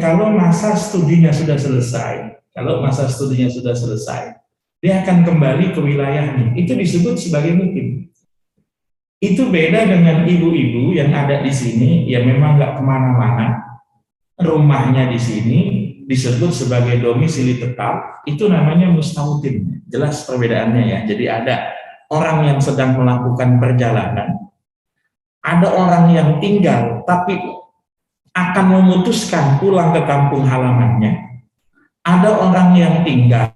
kalau masa studinya sudah selesai, dia akan kembali ke wilayahnya. Itu disebut sebagai mukim. Itu beda dengan ibu-ibu yang ada di sini, yang memang nggak kemana-mana, rumahnya di sini, disebut sebagai domisili tetap, itu namanya mustautin. Jelas perbedaannya ya. Jadi ada orang yang sedang melakukan perjalanan, ada orang yang tinggal tapi akan memutuskan pulang ke kampung halamannya, ada orang yang tinggal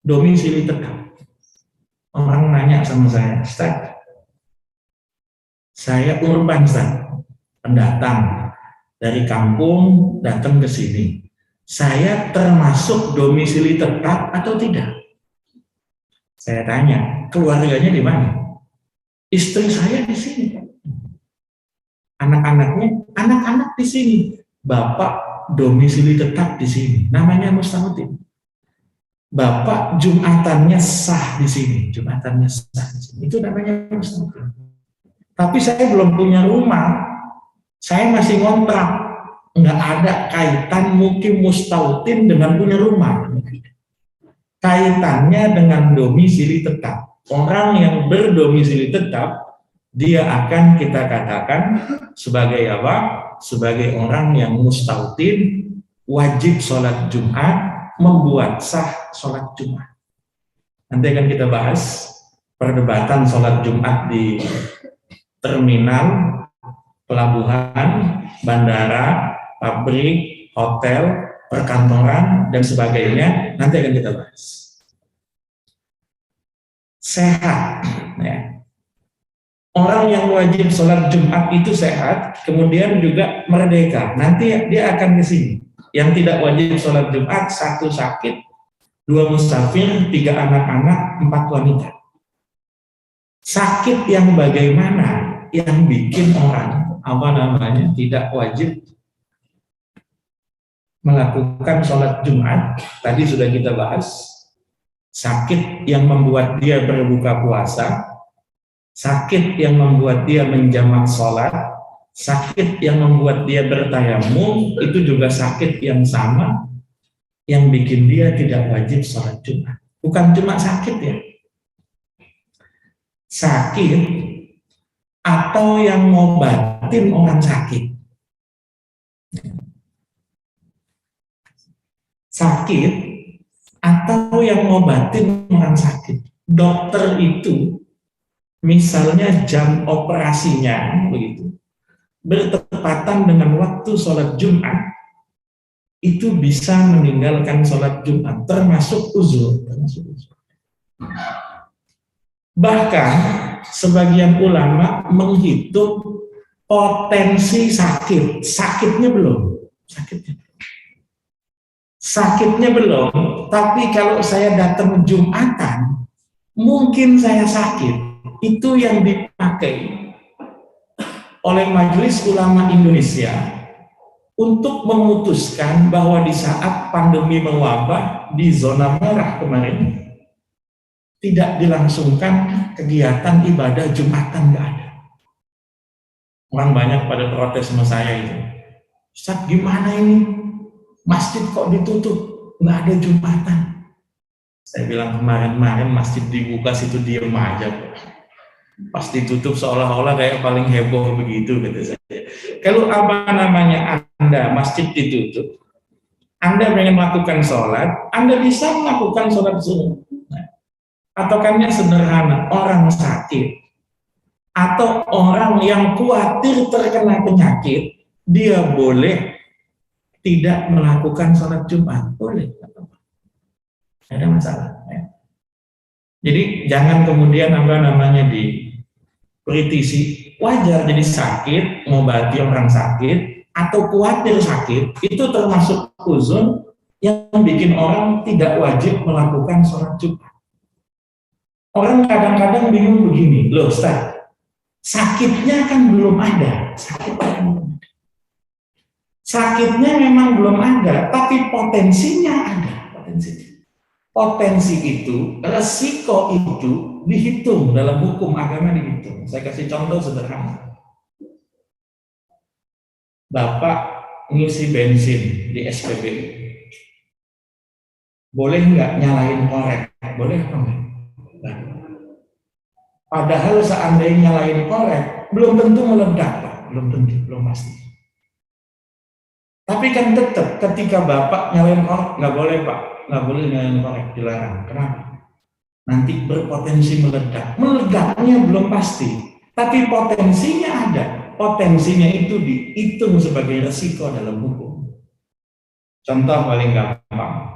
domisili tetap. Orang nanya sama saya, Ustaz, saya urban, Ustaz, pendatang dari kampung datang ke sini. Saya termasuk domisili tetap atau tidak? Saya tanya, keluarganya di mana? Istri saya di sini. Anak-anak di sini. Bapak domisili tetap di sini. Namanya mustautin. Bapak jumatannya sah di sini. Itu namanya mustautin. Tapi saya belum punya rumah, saya masih ngontrak, nggak ada kaitan mukim mustautin dengan punya rumah. Kaitannya dengan domisili tetap. Orang yang berdomisili tetap, dia akan kita katakan sebagai apa? Sebagai orang yang mustautin, wajib sholat Jumat, membuat sah sholat Jumat. Nanti akan kita bahas perdebatan sholat Jumat di terminal, pelabuhan, bandara, pabrik, hotel, perkantoran, dan sebagainya. Nanti akan kita bahas. Sehat. Ya. Orang yang wajib sholat Jumat itu sehat, kemudian juga merdeka. Nanti dia akan ke sini. Yang tidak wajib sholat Jumat, 1 sakit, 2 musafir, 3 anak-anak, 4 wanita. Sakit yang bagaimana yang bikin orang tidak wajib melakukan sholat Jumat? Tadi sudah kita bahas. Sakit yang membuat dia berbuka puasa, sakit yang membuat dia menjamak sholat, sakit yang membuat dia bertayamum, itu juga sakit yang sama yang bikin dia tidak wajib sholat Jumat. Bukan cuma sakit ya, sakit atau yang ngobatin orang sakit. Sakit atau yang ngobatin orang sakit. Dokter itu misalnya jam operasinya begitu bertepatan dengan waktu sholat Jumat, itu bisa meninggalkan sholat Jumat, termasuk uzur. Bahkan sebagian ulama menghitung potensi sakit. Sakitnya belum, tapi kalau saya datang Jumatan, mungkin saya sakit. Itu yang dipakai oleh Majelis Ulama Indonesia untuk memutuskan bahwa di saat pandemi mewabah di zona merah kemarin, tidak dilangsungkan kegiatan ibadah Jumatan, nggak ada. Orang banyak pada protes sama saya itu, Ustaz, gimana ini? Masjid kok ditutup, nggak ada Jumatan. Saya bilang kemarin masjid dibuka situ diem aja, pas ditutup seolah-olah kayak paling heboh begitu, kata saya. Kalau Anda masjid ditutup, Anda pengen melakukan sholat, Anda bisa melakukan sholat sunnah. Patokannya sederhana, orang sakit atau orang yang khawatir terkena penyakit, dia boleh tidak melakukan sholat Jumat, boleh, tidak ada masalah. Ya. Jadi jangan kemudian dikritisi, wajar jadi sakit, mengobati orang sakit atau khawatir sakit, itu termasuk uzur yang bikin orang tidak wajib melakukan sholat Jumat. Orang kadang-kadang bingung begini, loh Ustaz, sakitnya kan belum ada, sakitnya memang belum ada, tapi potensinya ada. Potensi itu, resiko itu dihitung dalam hukum agama dihitung. Saya kasih contoh sederhana. Bapak ngisi bensin di SPBU, boleh nggak nyalain korek? Boleh apa enggak? Nah, padahal seandainya nyalain korek, belum tentu meledak, Pak. Belum tentu, belum pasti. Tapi kan tetap ketika Bapak nyalain korek, nggak boleh Pak, nggak boleh nyalain korek, dilarang. Kenapa? Nanti berpotensi meledak. Meledaknya belum pasti, tapi potensinya ada. Potensinya itu dihitung sebagai resiko dalam hukum. Contoh paling gampang,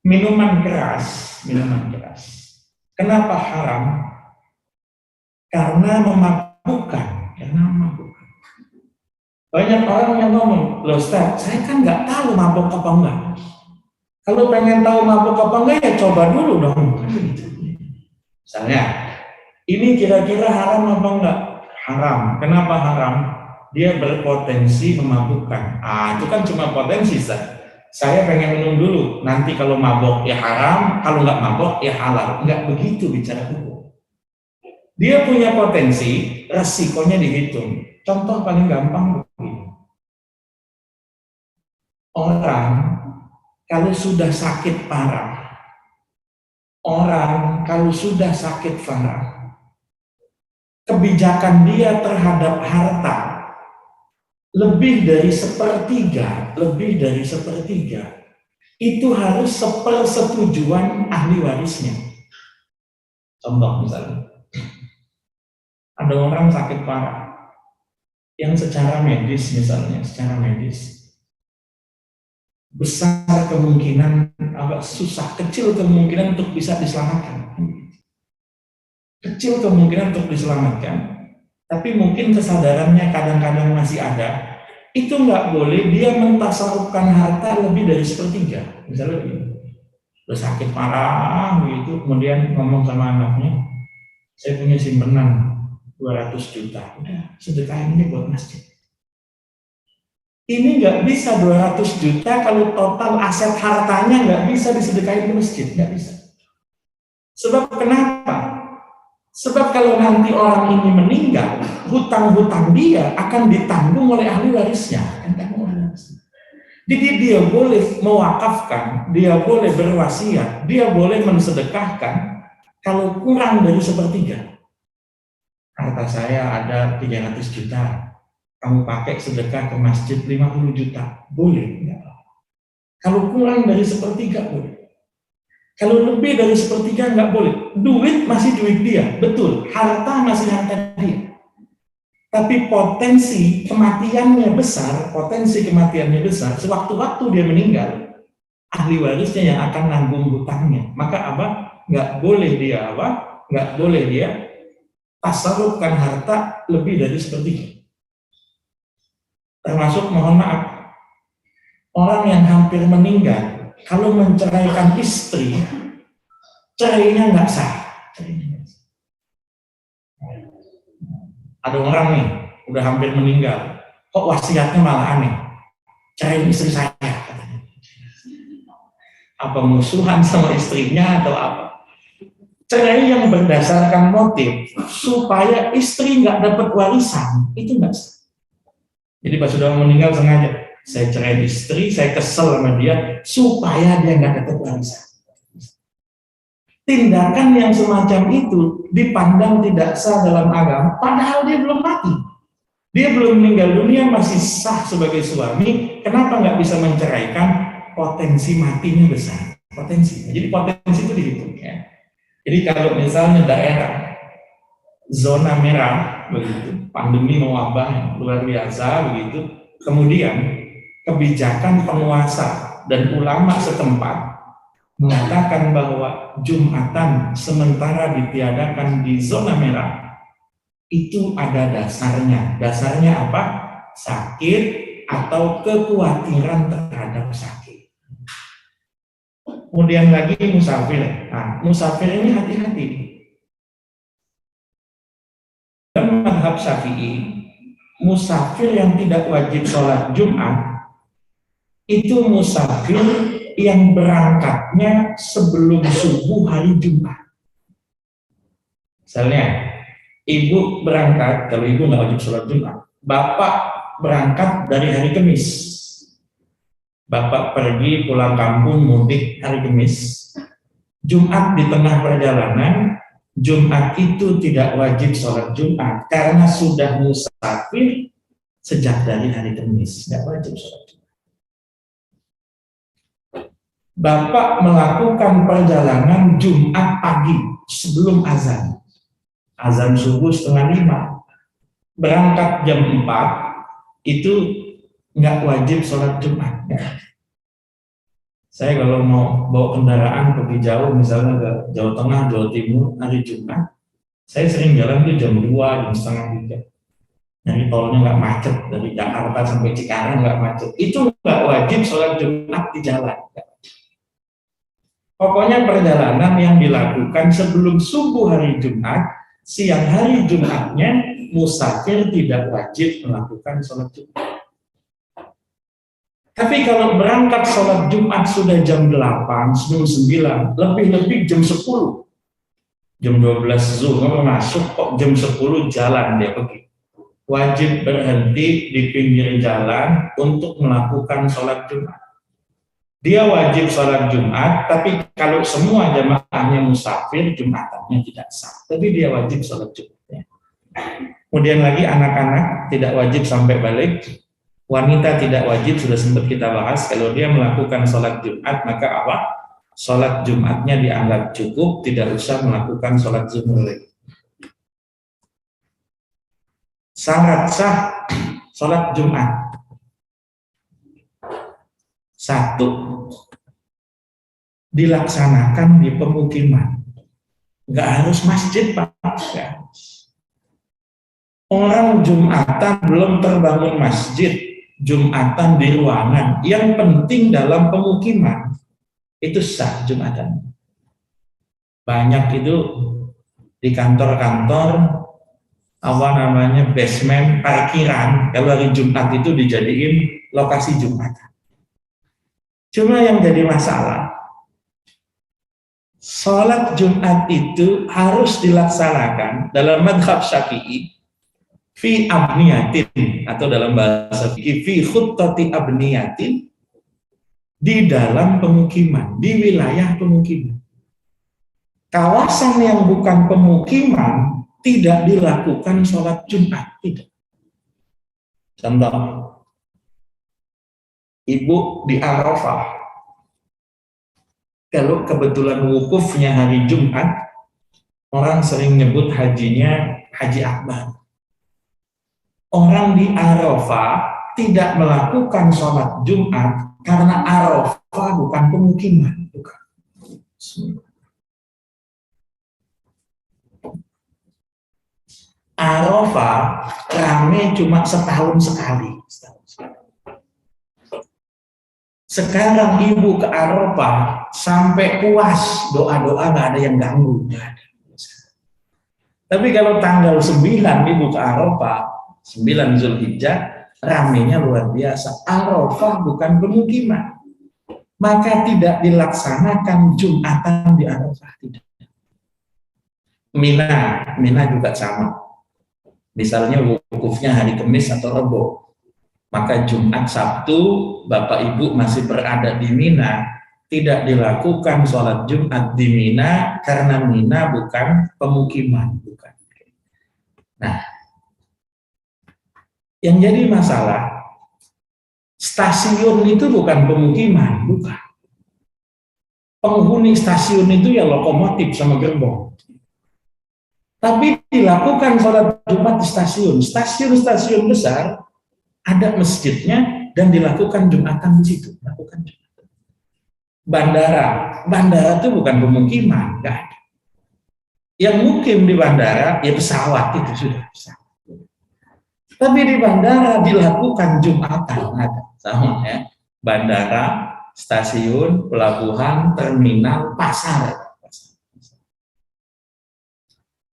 minuman keras, minuman keras. Kenapa haram? Karena memabukkan, karena memabukkan. Banyak orang yang ngomong, loh Ustaz, saya kan nggak tahu mabuk apa enggak. Kalau pengen tahu mabuk apa enggak ya coba dulu dong. Misalnya, ini kira-kira haram apa enggak? Haram. Kenapa haram? Dia berpotensi memabukkan. Itu kan cuma potensi, Ustaz. Saya pengen minum dulu, nanti kalau mabok ya haram, kalau nggak mabok ya halal. Nggak begitu bicara hukum. Dia punya potensi, resikonya dihitung. Contoh paling gampang begini. Orang kalau sudah sakit parah, kebijakan dia terhadap harta lebih dari sepertiga, itu harus sepersetujuan ahli warisnya. Contoh misalnya, ada orang sakit parah, yang secara medis misalnya, besar kemungkinan, agak susah, kecil kemungkinan untuk bisa diselamatkan. Tapi mungkin kesadarannya kadang-kadang masih ada. Itu nggak boleh dia mentasarufkan harta lebih dari sepertiga. Misalnya udah sakit parah gitu, kemudian ngomong sama anaknya, saya punya simpenan 200 juta, udah sedekahin ini buat masjid. Ini nggak bisa 200 juta kalau total aset hartanya nggak bisa disedekahin ke masjid, nggak bisa. Sebab kenapa? Sebab kalau nanti orang ini meninggal, hutang-hutang dia akan ditanggung oleh ahli warisnya. Jadi dia boleh mewakafkan, dia boleh berwasiat, dia boleh mensedekahkan kalau kurang dari sepertiga. Harta saya ada 300 juta, kamu pakai sedekah ke masjid 50 juta, boleh. Kalau kurang dari sepertiga, boleh. Kalau lebih dari sepertiga nggak boleh. Duit masih duit dia, betul. Harta masih harta dia. Tapi potensi kematiannya besar. Sewaktu-waktu dia meninggal, ahli warisnya yang akan nanggung hutangnya. Maka nggak boleh dia tasarrufkan harta lebih dari sepertiga. Termasuk, mohon maaf, orang yang hampir meninggal, kalau menceraikan istri, cerainya nggak sah. Ada orang nih, udah hampir meninggal, kok wasiatnya malah aneh, cerai istri saya, katanya. Apa musuhan sama istrinya atau apa? Cerai yang berdasarkan motif supaya istri nggak dapat warisan, itu nggak sah. Jadi pas sudah meninggal sengaja, saya cerai istri, saya kesel sama dia supaya dia nggak dapat warisan. Tindakan yang semacam itu dipandang tidak sah dalam agama, padahal dia belum mati. Dia belum meninggal dunia, masih sah sebagai suami. Kenapa nggak bisa menceraikan? Potensi matinya besar. Jadi potensi itu dihitung ya. Jadi kalau misalnya daerah zona merah begitu, pandemi mewabah luar biasa begitu, kemudian kebijakan penguasa dan ulama setempat mengatakan bahwa Jumatan sementara ditiadakan di zona merah, itu ada dasarnya. Dasarnya apa? Sakit atau kekhawatiran terhadap sakit. Kemudian lagi musafir. Nah, musafir ini hati-hati. Dalam mazhab Syafi'i, musafir yang tidak wajib sholat Jumat itu musafir yang berangkatnya sebelum subuh hari Jumat. Misalnya, ibu berangkat, kalau ibu nggak wajib sholat Jumat, bapak berangkat dari hari Kamis. Bapak pergi pulang kampung mudik hari Kamis. Jumat di tengah perjalanan, Jumat itu tidak wajib sholat Jumat karena sudah musafir sejak dari hari Kamis, tidak wajib sholat Jumat. Bapak melakukan perjalanan Jumat pagi sebelum azan. Azan subuh 4:30. Berangkat jam 4, itu nggak wajib sholat Jumat. Saya kalau mau bawa kendaraan pergi jauh, misalnya ke Jawa Tengah, Jawa Timur, hari Jumat, saya sering jalan tuh jam 2, jam setengah 3. Jadi tolnya nggak macet, dari Jakarta sampai Cikarang nggak macet. Itu nggak wajib sholat Jumat di jalan. Pokoknya perjalanan yang dilakukan sebelum subuh hari Jumat, siang hari Jumatnya, musafir tidak wajib melakukan sholat Jumat. Tapi kalau berangkat sholat Jumat sudah jam 8, sebelum 9, lebih-lebih jam 10, jam 12 zuhur masuk, kok jam 10 jalan dia pergi. Wajib berhenti di pinggir jalan untuk melakukan sholat Jumat. Dia wajib sholat Jumat, tapi kalau semua jamaahnya musafir, Jumatannya tidak sah. Tapi dia wajib sholat Jumat. Kemudian lagi anak-anak tidak wajib sampai balik. Wanita tidak wajib, sudah sempat kita bahas. Kalau dia melakukan sholat Jumat, maka apa? Sholat Jumatnya dianggap cukup, tidak usah melakukan sholat zuhur lagi. Syarat sah sholat Jumat. 1, dilaksanakan di pemukiman. Nggak harus masjid, Pak. Orang Jumatan belum terbangun masjid, Jumatan di ruangan. Yang penting dalam pemukiman itu sah Jumatan. Banyak itu di kantor-kantor basement, parkiran, kalau hari Jumat itu dijadiin lokasi Jumatan. Cuma yang jadi masalah, sholat Jumat itu harus dilaksanakan dalam madhab Syafi'i fi abniyatin, atau dalam bahasa fikih fi khuttati abniyatin, di dalam pemukiman, di wilayah pemukiman. Kawasan yang bukan pemukiman tidak dilakukan sholat Jumat, tidak. Contoh, ibu di Arafah, kalau kebetulan wukufnya hari Jumat, orang sering nyebut hajinya Haji Akbar. Orang di Arafah tidak melakukan sholat Jumat karena Arafah bukan pemukiman, bukan. Arafah rame cuma setahun sekali. Sekarang ibu ke Arafah sampai puas, doa-doa nggak ada yang ganggu. Tapi kalau tanggal 9 ibu ke Arafah, 9 Zulhijjah, ramenya luar biasa. Arafah bukan pemukiman, maka tidak dilaksanakan Jumatan di Arafah, tidak. Mina juga sama. Misalnya wukufnya hari Kamis atau Rebo, maka Jumat, Sabtu, Bapak Ibu masih berada di Mina, tidak dilakukan sholat Jumat di Mina karena Mina bukan pemukiman, bukan. Nah, yang jadi masalah, stasiun itu bukan pemukiman, bukan. Penghuni stasiun itu ya lokomotif sama gerbong. Tapi dilakukan sholat Jumat di stasiun. Stasiun-stasiun besar ada masjidnya dan dilakukan Jumatan di situ. Lakukan Jumatan. Bandara itu bukan pemukiman, enggak ada. Yang mukim di bandara ya pesawat itu sudah pesawat. Tapi di bandara dilakukan Jumatan, ada sama ya. Bandara, stasiun, pelabuhan, terminal, pasar.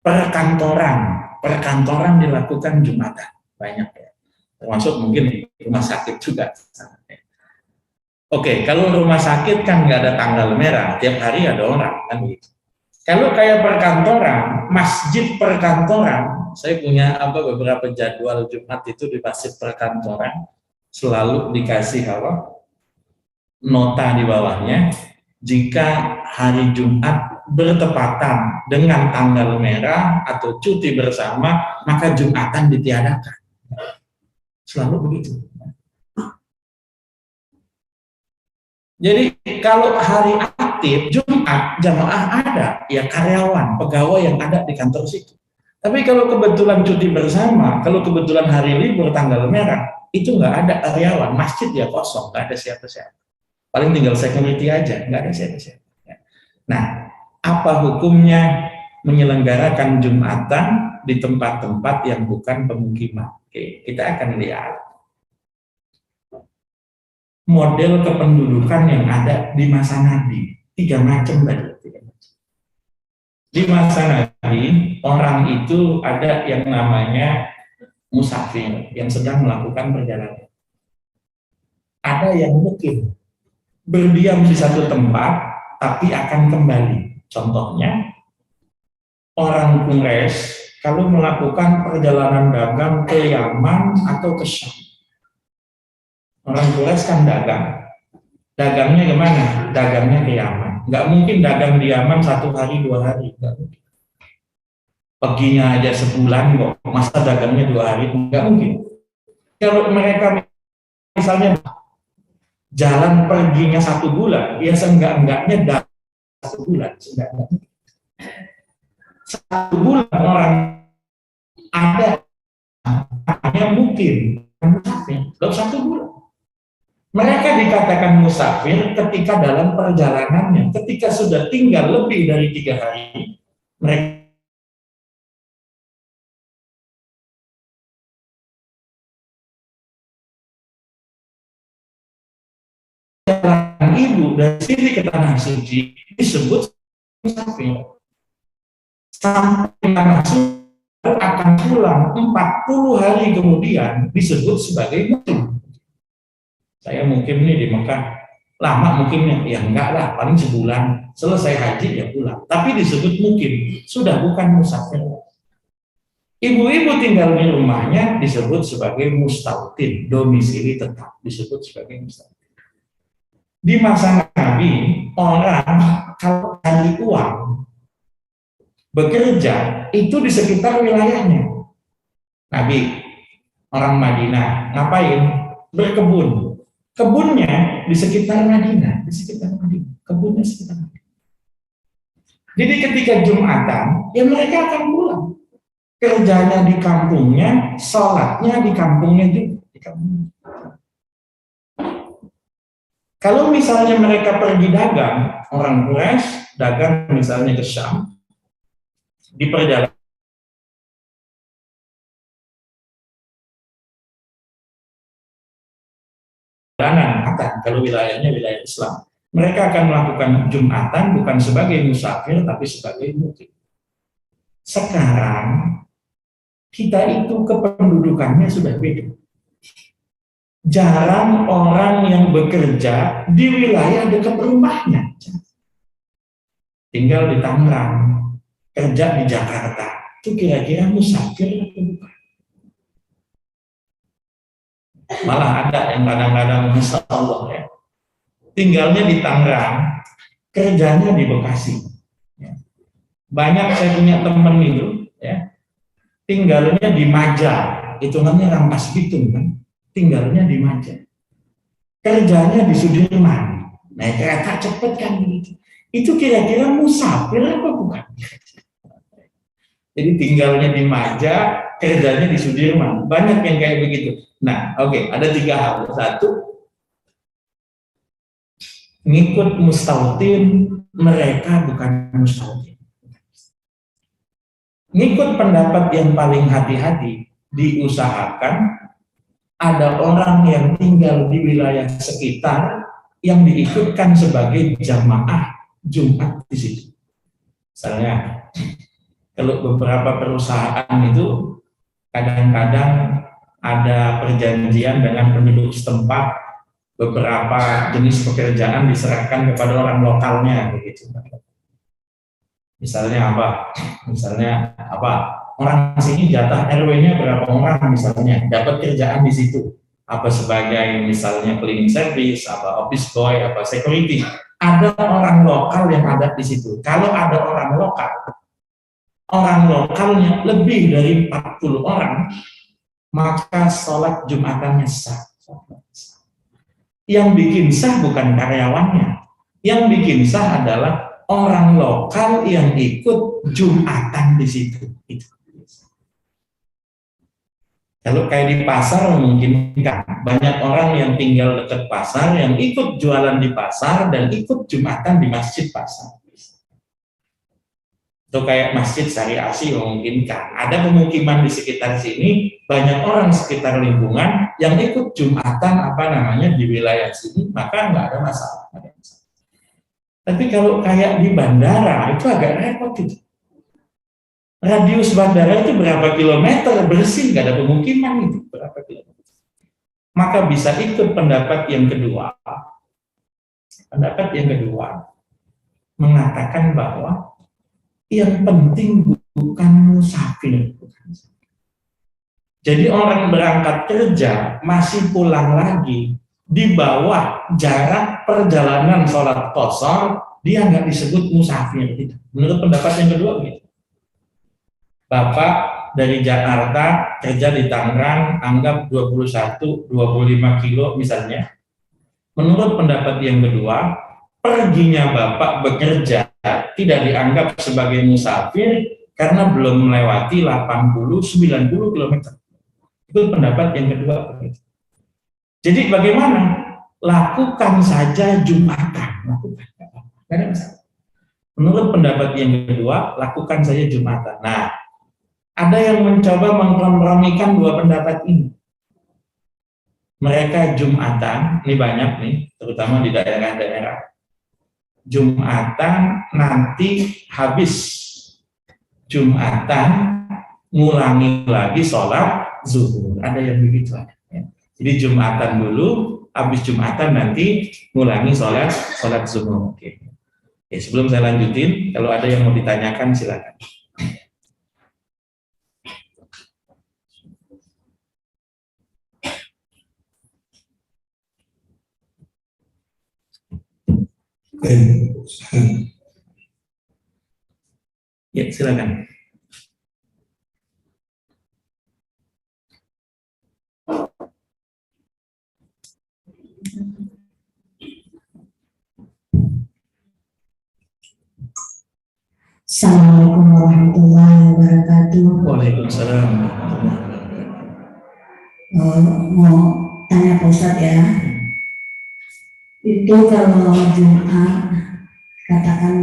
Perkantoran dilakukan Jumatan, banyak ya. Termasuk mungkin di rumah sakit juga. Oke, kalau rumah sakit kan nggak ada tanggal merah, tiap hari ada orang kan gitu. Kalau kayak perkantoran, masjid perkantoran, saya punya beberapa jadwal Jumat itu di masjid perkantoran, selalu dikasih nota di bawahnya, jika hari Jumat bertepatan dengan tanggal merah atau cuti bersama, maka Jumatan ditiadakan. Selalu begitu. Jadi kalau hari aktif Jumat jamaah ada, ya karyawan, pegawai yang ada di kantor situ. Tapi kalau kebetulan cuti bersama, kalau kebetulan hari libur tanggal merah, itu nggak ada karyawan, masjid ya kosong, nggak ada siapa-siapa. Paling tinggal security aja, nggak ada siapa-siapa. Nah, apa hukumnya menyelenggarakan Jumatan di tempat-tempat yang bukan pemukiman? Oke, kita akan lihat model kependudukan yang ada di masa Nabi. Tiga macam tadi. Di masa Nabi, orang itu ada yang namanya musafir, yang sedang melakukan perjalanan. Ada yang mungkin berdiam di satu tempat, tapi akan kembali. Contohnya, orang Quraisy kalau melakukan perjalanan dagang ke Yaman atau ke Syam. Orang Quraisy kan dagang. Dagangnya kemana? Dagangnya ke Yaman. Nggak mungkin dagang di Yaman 1 hari 2 hari. Nggak mungkin. Perginya aja sebulan kok. Masa dagangnya 2 hari? Nggak mungkin. Kalau mereka misalnya jalan perginya 1 bulan, ya seenggak-enggaknya dagang 1 bulan. Seenggak-enggaknya. 1 bulan orang ada hanya mungkin musafir. Kalau 1 bulan. Mereka dikatakan musafir ketika dalam perjalanannya, ketika sudah tinggal lebih dari 3 hari, mereka jalan ibu dari sini ke tanah suci disebut musafir. Sampai tanah suci akan pulang 40 hari kemudian disebut sebagai mukim. Saya mungkin nih di Mekah lama mungkinnya, ya enggak lah, paling sebulan, selesai haji ya pulang. Tapi disebut mukim, sudah bukan musafir. Ibu-ibu tinggal di rumahnya disebut sebagai mustautin, domisili tetap, disebut sebagai mustautin. Di masa Nabi, orang kalau cari uang, bekerja, itu di sekitar wilayahnya. Nabi, orang Madinah, ngapain? Berkebun. Kebunnya di sekitar Madinah, kebunnya sekitar Madinah. Jadi ketika Jumatan, ya mereka akan pulang. Kerjanya di kampungnya, sholatnya di kampungnya juga. Kalau misalnya mereka pergi dagang, orang Quraisy dagang misalnya ke Syam, di perjalanan kalau wilayahnya wilayah Islam, mereka akan melakukan Jumatan bukan sebagai musafir tapi sebagai mukim. Sekarang kita itu kependudukannya sudah beda. Jarang orang yang bekerja di wilayah dekat rumahnya. Tinggal di Tangerang, kerja di Jakarta. Itu kira-kira musafir atau bukan? Malah ada yang kadang-kadang Masya Allah ya, tinggalnya di Tangerang, kerjanya di Bekasi. Ya. Banyak saya punya teman itu, ya, tinggalnya di Maja, itu namanya Rampas Bitung kan, tinggalnya di Maja, kerjanya di Sudirman, naik kereta cepet kan begitu. Itu kira-kira musafir apa bukan? Jadi tinggalnya di Maja, kerjanya di Sudirman, banyak yang kayak begitu. Nah, oke, ada 3 hal. 1, ngikut mustautin, mereka bukan mustautin. Ngikut pendapat yang paling hati-hati, diusahakan ada orang yang tinggal di wilayah sekitar yang diikutkan sebagai jamaah Jumat di situ. Misalnya, kalau beberapa perusahaan itu kadang-kadang ada perjanjian dengan penduduk setempat, beberapa jenis pekerjaan diserahkan kepada orang lokalnya begitu. Misalnya apa? Misalnya apa? Orang sini jatah RW-nya berapa orang misalnya, dapat kerjaan di situ. Apa sebagai misalnya cleaning service, apa office boy, apa security. Ada orang lokal yang ada di situ. Kalau ada orang lokalnya lebih dari 40 orang, maka sholat Jumatannya sah. Yang bikin sah bukan karyawannya, yang bikin sah adalah orang lokal yang ikut Jumatan di situ. Kalau kayak di pasar memungkinkan, banyak orang yang tinggal dekat pasar yang ikut jualan di pasar dan ikut Jumatan di masjid pasar. Itu kayak masjid Syariah Asih memungkinkan. Ada pemukiman di sekitar sini, banyak orang sekitar lingkungan yang ikut Jumatan di wilayah sini, maka nggak ada masalah. Tapi kalau kayak di bandara itu agak repot gitu. Radius bandara itu berapa kilometer, bersih, nggak ada pemukiman itu berapa kilometer. Maka bisa ikut pendapat yang kedua. Pendapat yang kedua mengatakan bahwa yang penting bukan musafir. Jadi orang berangkat kerja masih pulang lagi di bawah jarak perjalanan sholat qashar, dia nggak disebut musafir. Menurut pendapat yang kedua begitu. Bapak dari Jakarta kerja di Tangerang, anggap 21-25 kilo misalnya. Menurut pendapat yang kedua, perginya Bapak bekerja tidak dianggap sebagai musafir karena belum melewati 80-90 km. Itu pendapat yang kedua. Jadi bagaimana? Lakukan saja Jumatan. Lakukan. Menurut pendapat yang kedua, lakukan saja Jumatan. Nah, ada yang mencoba mengkompromikan dua pendapat ini. Mereka Jumatan, ini banyak nih, terutama di daerah-daerah. Jumatan nanti habis Jumatan, ngulangi lagi sholat zuhur. Ada yang begitu. Jadi Jumatan dulu, habis Jumatan nanti ngulangi sholat zuhur. Oke. Sebelum saya lanjutin, kalau ada yang mau ditanyakan silakan. Ya, silakan. Assalamualaikum warahmatullahi wabarakatuh. Waalaikumsalam. Mau tanya Pak Ustadz ya, itu kalau Jumat, katakan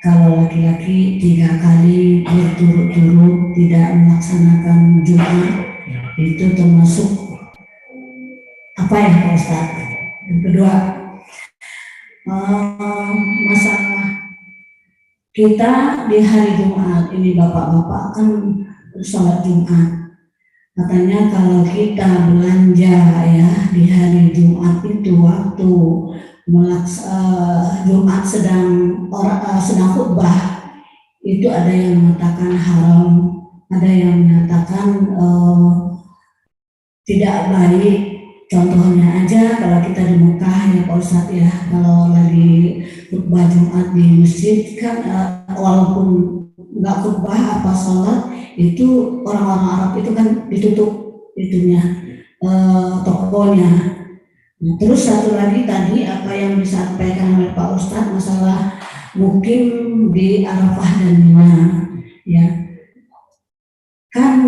kalau laki-laki 3 kali berturut-turut tidak melaksanakan Jumat, itu termasuk apa ya Pak Ustadz? Yang kedua, masalah kita di hari Jumat ini, bapak-bapak kan sholat Jumat, katanya kalau kita belanja ya di hari Jumat itu waktu Jumat sedang khutbah, itu ada yang mengatakan haram, ada yang menyatakan tidak baik. Contohnya aja kalau kita di Mekah ya Pak Ustadz ya, kalau lagi khutbah Jumat di masjid kan walaupun nggak khutbah apa sholat, itu orang-orang Arab itu kan ditutup itunya tokonya. Nah, terus satu lagi tadi apa yang disampaikan oleh Pak Ustadz masalah mungkin di Arafah dan Mina ya, kan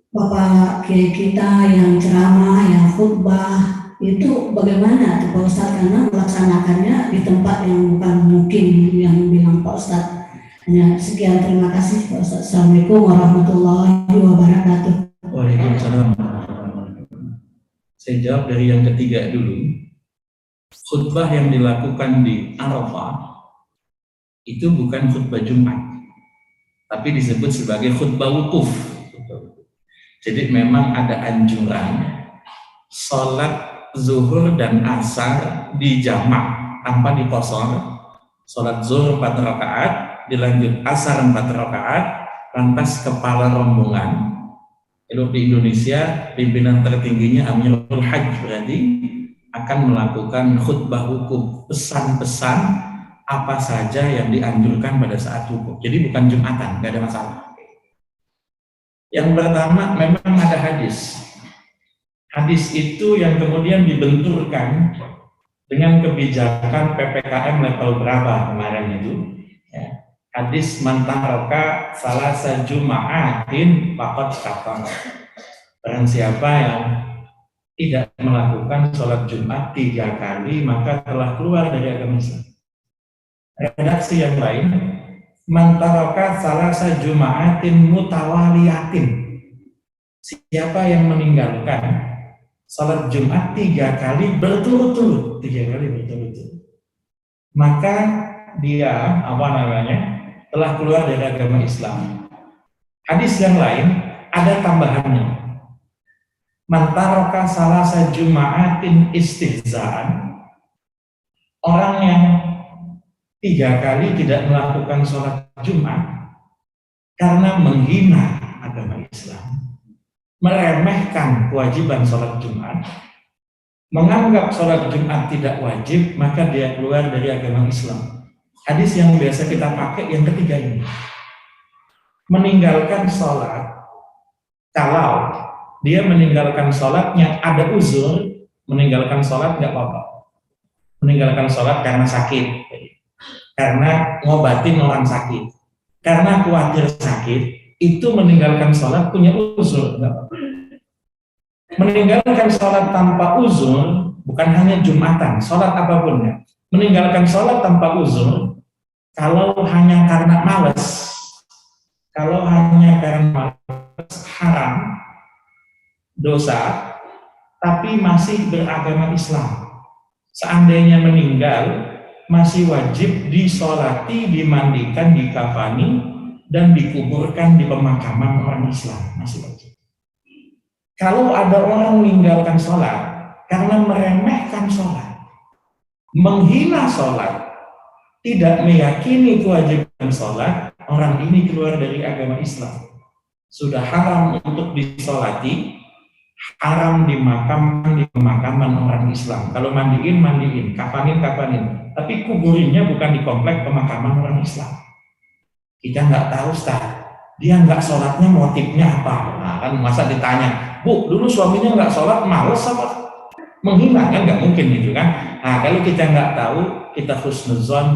Bapak Kiai kita yang ceramah, yang khutbah itu bagaimana tuh Pak Ustadz, karena melaksanakannya di tempat yang bukan mungkin yang bilang Pak Ustadz. Hanya sekian, terima kasih Pak Ustadz. Assalamualaikum warahmatullahi wabarakatuh. Waalaikumsalam. Saya jawab dari yang ketiga dulu. Khutbah yang dilakukan di Arafah itu bukan khutbah Jumat, tapi disebut sebagai khutbah wukuf. Jadi memang ada anjuran sholat zuhur dan asar di jamak tanpa dikosor. Sholat zuhur 4 rakaat, dilanjut asar 4 rakaat, lantas kepala rombongan. Kalau di Indonesia pimpinan tertingginya Amirul Hajj berarti akan melakukan khutbah hukum, pesan-pesan apa saja yang dianjurkan pada saat hukum. Jadi bukan Jumatan, nggak ada masalah. Yang pertama memang ada hadis. Hadis itu yang kemudian dibenturkan dengan kebijakan PPKM level berapa kemarin itu. Ya. Hadis man taraka salasa juma'atin faqad kafar. Barang siapa yang tidak melakukan sholat Jumat 3 kali maka telah keluar dari agama Islam. Redaksi yang lain, man taraka salasa juma'atin mutawaliyatin. Siapa yang meninggalkan sholat Jumat 3 kali berturut-turut, 3 kali berturut-turut, maka dia telah keluar dari agama Islam. Hadis yang lain ada tambahannya. Man taraka salasa juma'atin istihzaan. Orang yang 3 kali tidak melakukan sholat Jumat karena menghina agama Islam, meremehkan kewajiban sholat Jumat, menganggap sholat Jumat tidak wajib, maka dia keluar dari agama Islam. Hadis yang biasa kita pakai yang ketiga ini. Meninggalkan sholat, kalau dia meninggalkan sholatnya ada uzur, meninggalkan sholat nggak apa-apa. Meninggalkan sholat karena sakit, karena ngobatin orang sakit, karena khawatir sakit, itu meninggalkan sholat punya uzur, nggak apa-apa. Meninggalkan sholat tanpa uzur, bukan hanya Jumatan, sholat apapun ya. Meninggalkan sholat tanpa uzur, kalau hanya karena malas, haram, dosa, tapi masih beragama Islam. Seandainya meninggal, masih wajib disolati, dimandikan, dikafani, dan dikuburkan di pemakaman orang Islam, masih wajib. Kalau ada orang meninggalkan sholat karena meremehkan sholat, menghina sholat, tidak meyakini kewajiban sholat, orang ini keluar dari agama Islam. Sudah haram untuk disolati, haram dimakamkan di pemakaman orang Islam. Kalau mandiin, kafanin. Tapi kuburinnya bukan di komplek pemakaman orang Islam. Kita nggak tahu, Ustaz, dia nggak sholatnya motifnya apa? Nah, kan masa ditanya, Bu, dulu suaminya nggak sholat, males apa? Menghina, kan nggak mungkin gitu kan? Nah, kalau kita nggak tahu, kita husnuzon,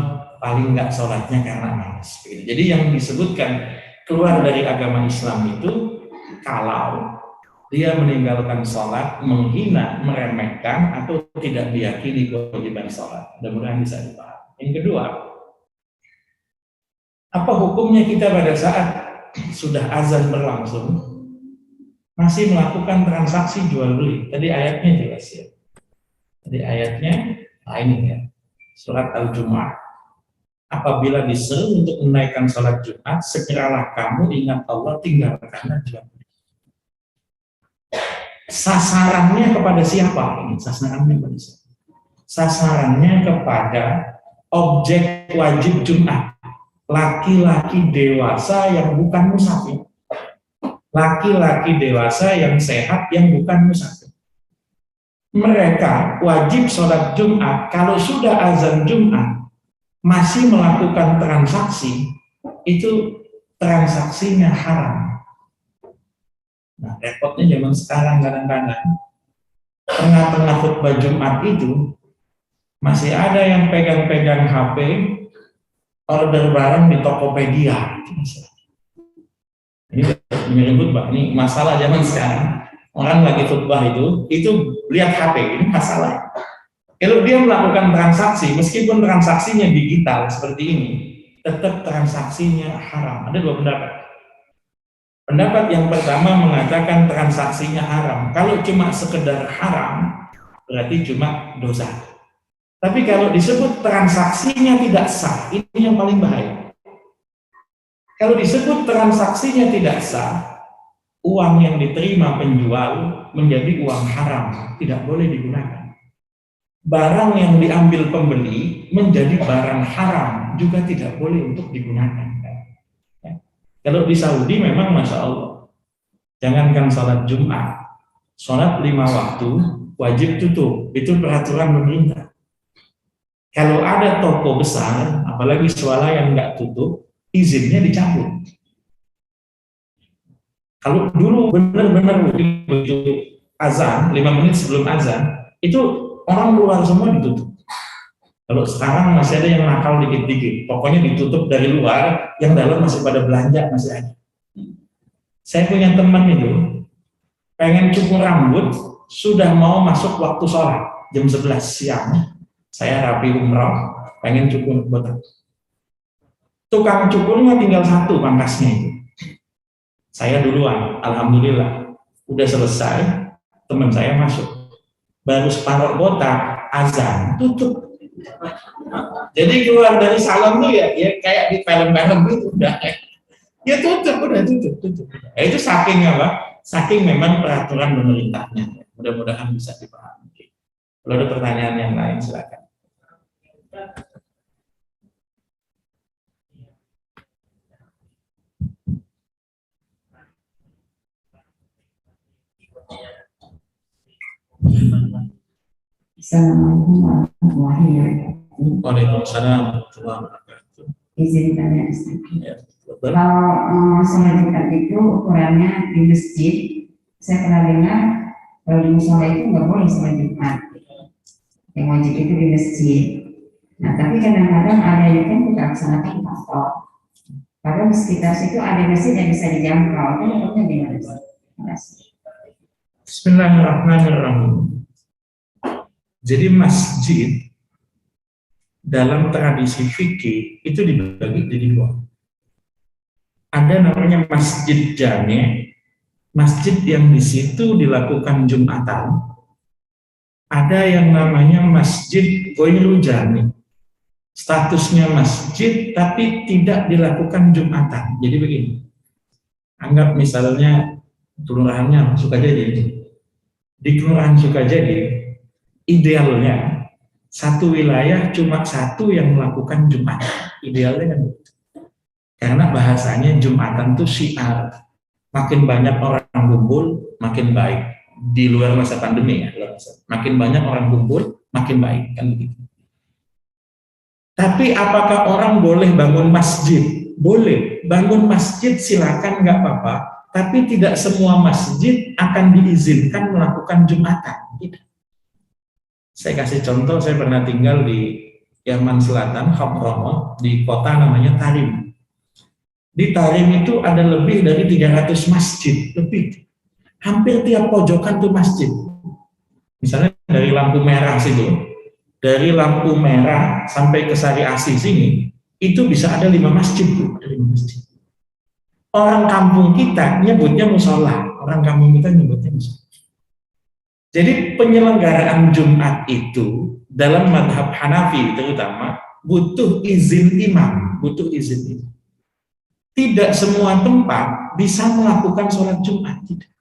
paling nggak sholatnya karena malas. Jadi yang disebutkan keluar dari agama Islam itu kalau dia meninggalkan sholat, menghina, meremehkan, atau tidak diyakini kewajiban sholat. Mudah-mudahan bisa dipahami. Yang kedua, apa hukumnya kita pada saat sudah azan berlangsung masih melakukan transaksi jual beli? Tadi ayatnya jelas ya. Tadi ayatnya, ini ya, surat Al-Jumu'ah. Apabila diseru untuk menaikkan sholat Jumat, segeralah kamu ingat Allah, tinggalkanlah jual beli. Sasarannya kepada siapa? Ini sasarannya kepada siapa? Sasarannya kepada objek wajib Jumat, laki-laki dewasa yang bukan musafir, laki-laki dewasa yang sehat yang bukan musafir. Mereka wajib sholat Jumat. Kalau sudah azan Jumat masih melakukan transaksi, itu transaksinya haram. Nah, repotnya zaman sekarang kadang-kadang tengah-tengah khutbah Jumat itu masih ada yang pegang-pegang HP, order barang di Tokopedia. Ini khutbah, ini masalah zaman sekarang. Orang lagi khutbah itu lihat HP, ini masalah. Kalau dia melakukan transaksi, meskipun transaksinya digital seperti ini, tetap transaksinya haram. Ada dua pendapat. Pendapat yang pertama mengatakan transaksinya haram. Kalau cuma sekedar haram, berarti cuma dosa. Tapi kalau disebut transaksinya tidak sah, ini yang paling bahaya. Kalau disebut transaksinya tidak sah, uang yang diterima penjual menjadi uang haram, tidak boleh digunakan. Barang yang diambil pembeli menjadi barang haram, juga tidak boleh untuk digunakan. Ya. Kalau di Saudi memang Masya Allah, jangankan sholat Jumat, sholat 5 waktu wajib tutup, itu peraturan pemerintah. Kalau ada toko besar, apalagi swalayan nggak tutup, izinnya dicabut. Kalau dulu benar-benar begitu azan, 5 menit sebelum azan, itu orang luar semua ditutup. Kalau sekarang masih ada yang nakal dikit-dikit, pokoknya ditutup dari luar, yang dalam masih pada belanja, masih ada. Saya punya teman itu, pengen cukur rambut, sudah mau masuk waktu sholat, jam 11 siang, saya rapi umroh, pengen cukur botak. Tukang cukurnya tinggal satu pangkasnya itu. Saya duluan, alhamdulillah, udah selesai, teman saya masuk. Baru separuh botak, azan, tutup. Jadi keluar dari salon tuh ya kayak di film-film itu udah. Ya tutup. Itu saking apa? Saking memang peraturan pemerintahnya. Mudah-mudahan bisa dipahami. Kalau ada pertanyaan yang lain silakan. Assalamualaikum warahmatullahi wabarakatuh. Waalaikumsalam warahmatullahi wabarakatuh. Izin tanya Ustaz. Ya, Kalau sholat Jumat itu ukurannya di masjid, saya pernah dengar kalau di musola itu nggak boleh sholat Jumat. Yang wajib itu di masjid. Nah, tapi kadang-kadang ada yang kan kita laksanakan kantor. Padahal di sekitar situ ada masjid yang bisa dijangkau. Kan hukumnya gimana? Terima kasih. Bismillahirrahmanirrahim. Jadi masjid dalam tradisi fikih itu dibagi jadi dua. Ada namanya masjid jami', masjid yang di situ dilakukan Jumatan. Ada yang namanya masjid ghairul jami', statusnya masjid tapi tidak dilakukan Jumatan. Jadi begini, anggap misalnya kelurahannya Sukajadi, di kelurahan Sukajadi idealnya satu wilayah cuma satu yang melakukan Jumatan, idealnya kan begitu. Karena bahasanya Jumatan itu syiar, makin banyak orang kumpul makin baik. Di luar masa pandemi ya, makin banyak orang kumpul makin baik, kan begitu. Tapi apakah orang boleh bangun masjid? Boleh, bangun masjid silakan, nggak apa-apa. Tapi tidak semua masjid akan diizinkan melakukan Jumatan. Tidak. Saya kasih contoh, saya pernah tinggal di Yaman Selatan, Hadramaut, di kota namanya Tarim. Di Tarim itu ada lebih dari 300 masjid, lebih. Hampir tiap pojokan tuh masjid. Misalnya dari lampu merah situ, dari lampu merah sampai ke Sari Asih sini, itu bisa ada 5 masjid tuh, ada 5 masjid. Orang kampung kita nyebutnya musola, orang kampung kita nyebutnya musola. Jadi penyelenggaraan Jumat itu dalam madhab Hanafi terutama butuh izin imam, butuh izin imam. Tidak semua tempat bisa melakukan sholat Jumat, tidak.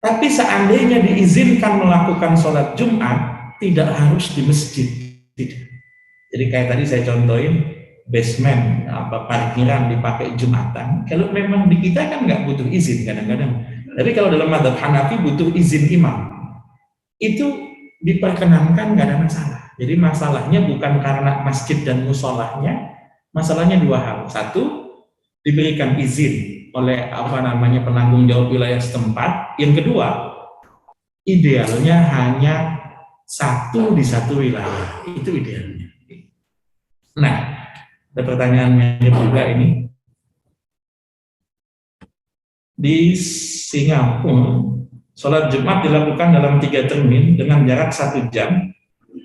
Tapi seandainya diizinkan melakukan sholat Jumat, tidak harus di masjid, tidak. Jadi kayak tadi saya contohin basement, parkiran dipakai Jumatan. Kalau memang di kita kan nggak butuh izin kadang-kadang. Tapi kalau dalam madhab Hanafi butuh izin imam, itu diperkenankan, nggak ada masalah. Jadi masalahnya bukan karena masjid dan musolahnya, masalahnya dua hal. Satu, diberikan izin oleh penanggung jawab wilayah setempat. Yang kedua, idealnya hanya satu di satu wilayah, itu idealnya. Nah, ada pertanyaannya juga ini. Di Singapura, sholat Jumat dilakukan dalam 3 termin dengan jarak 1 jam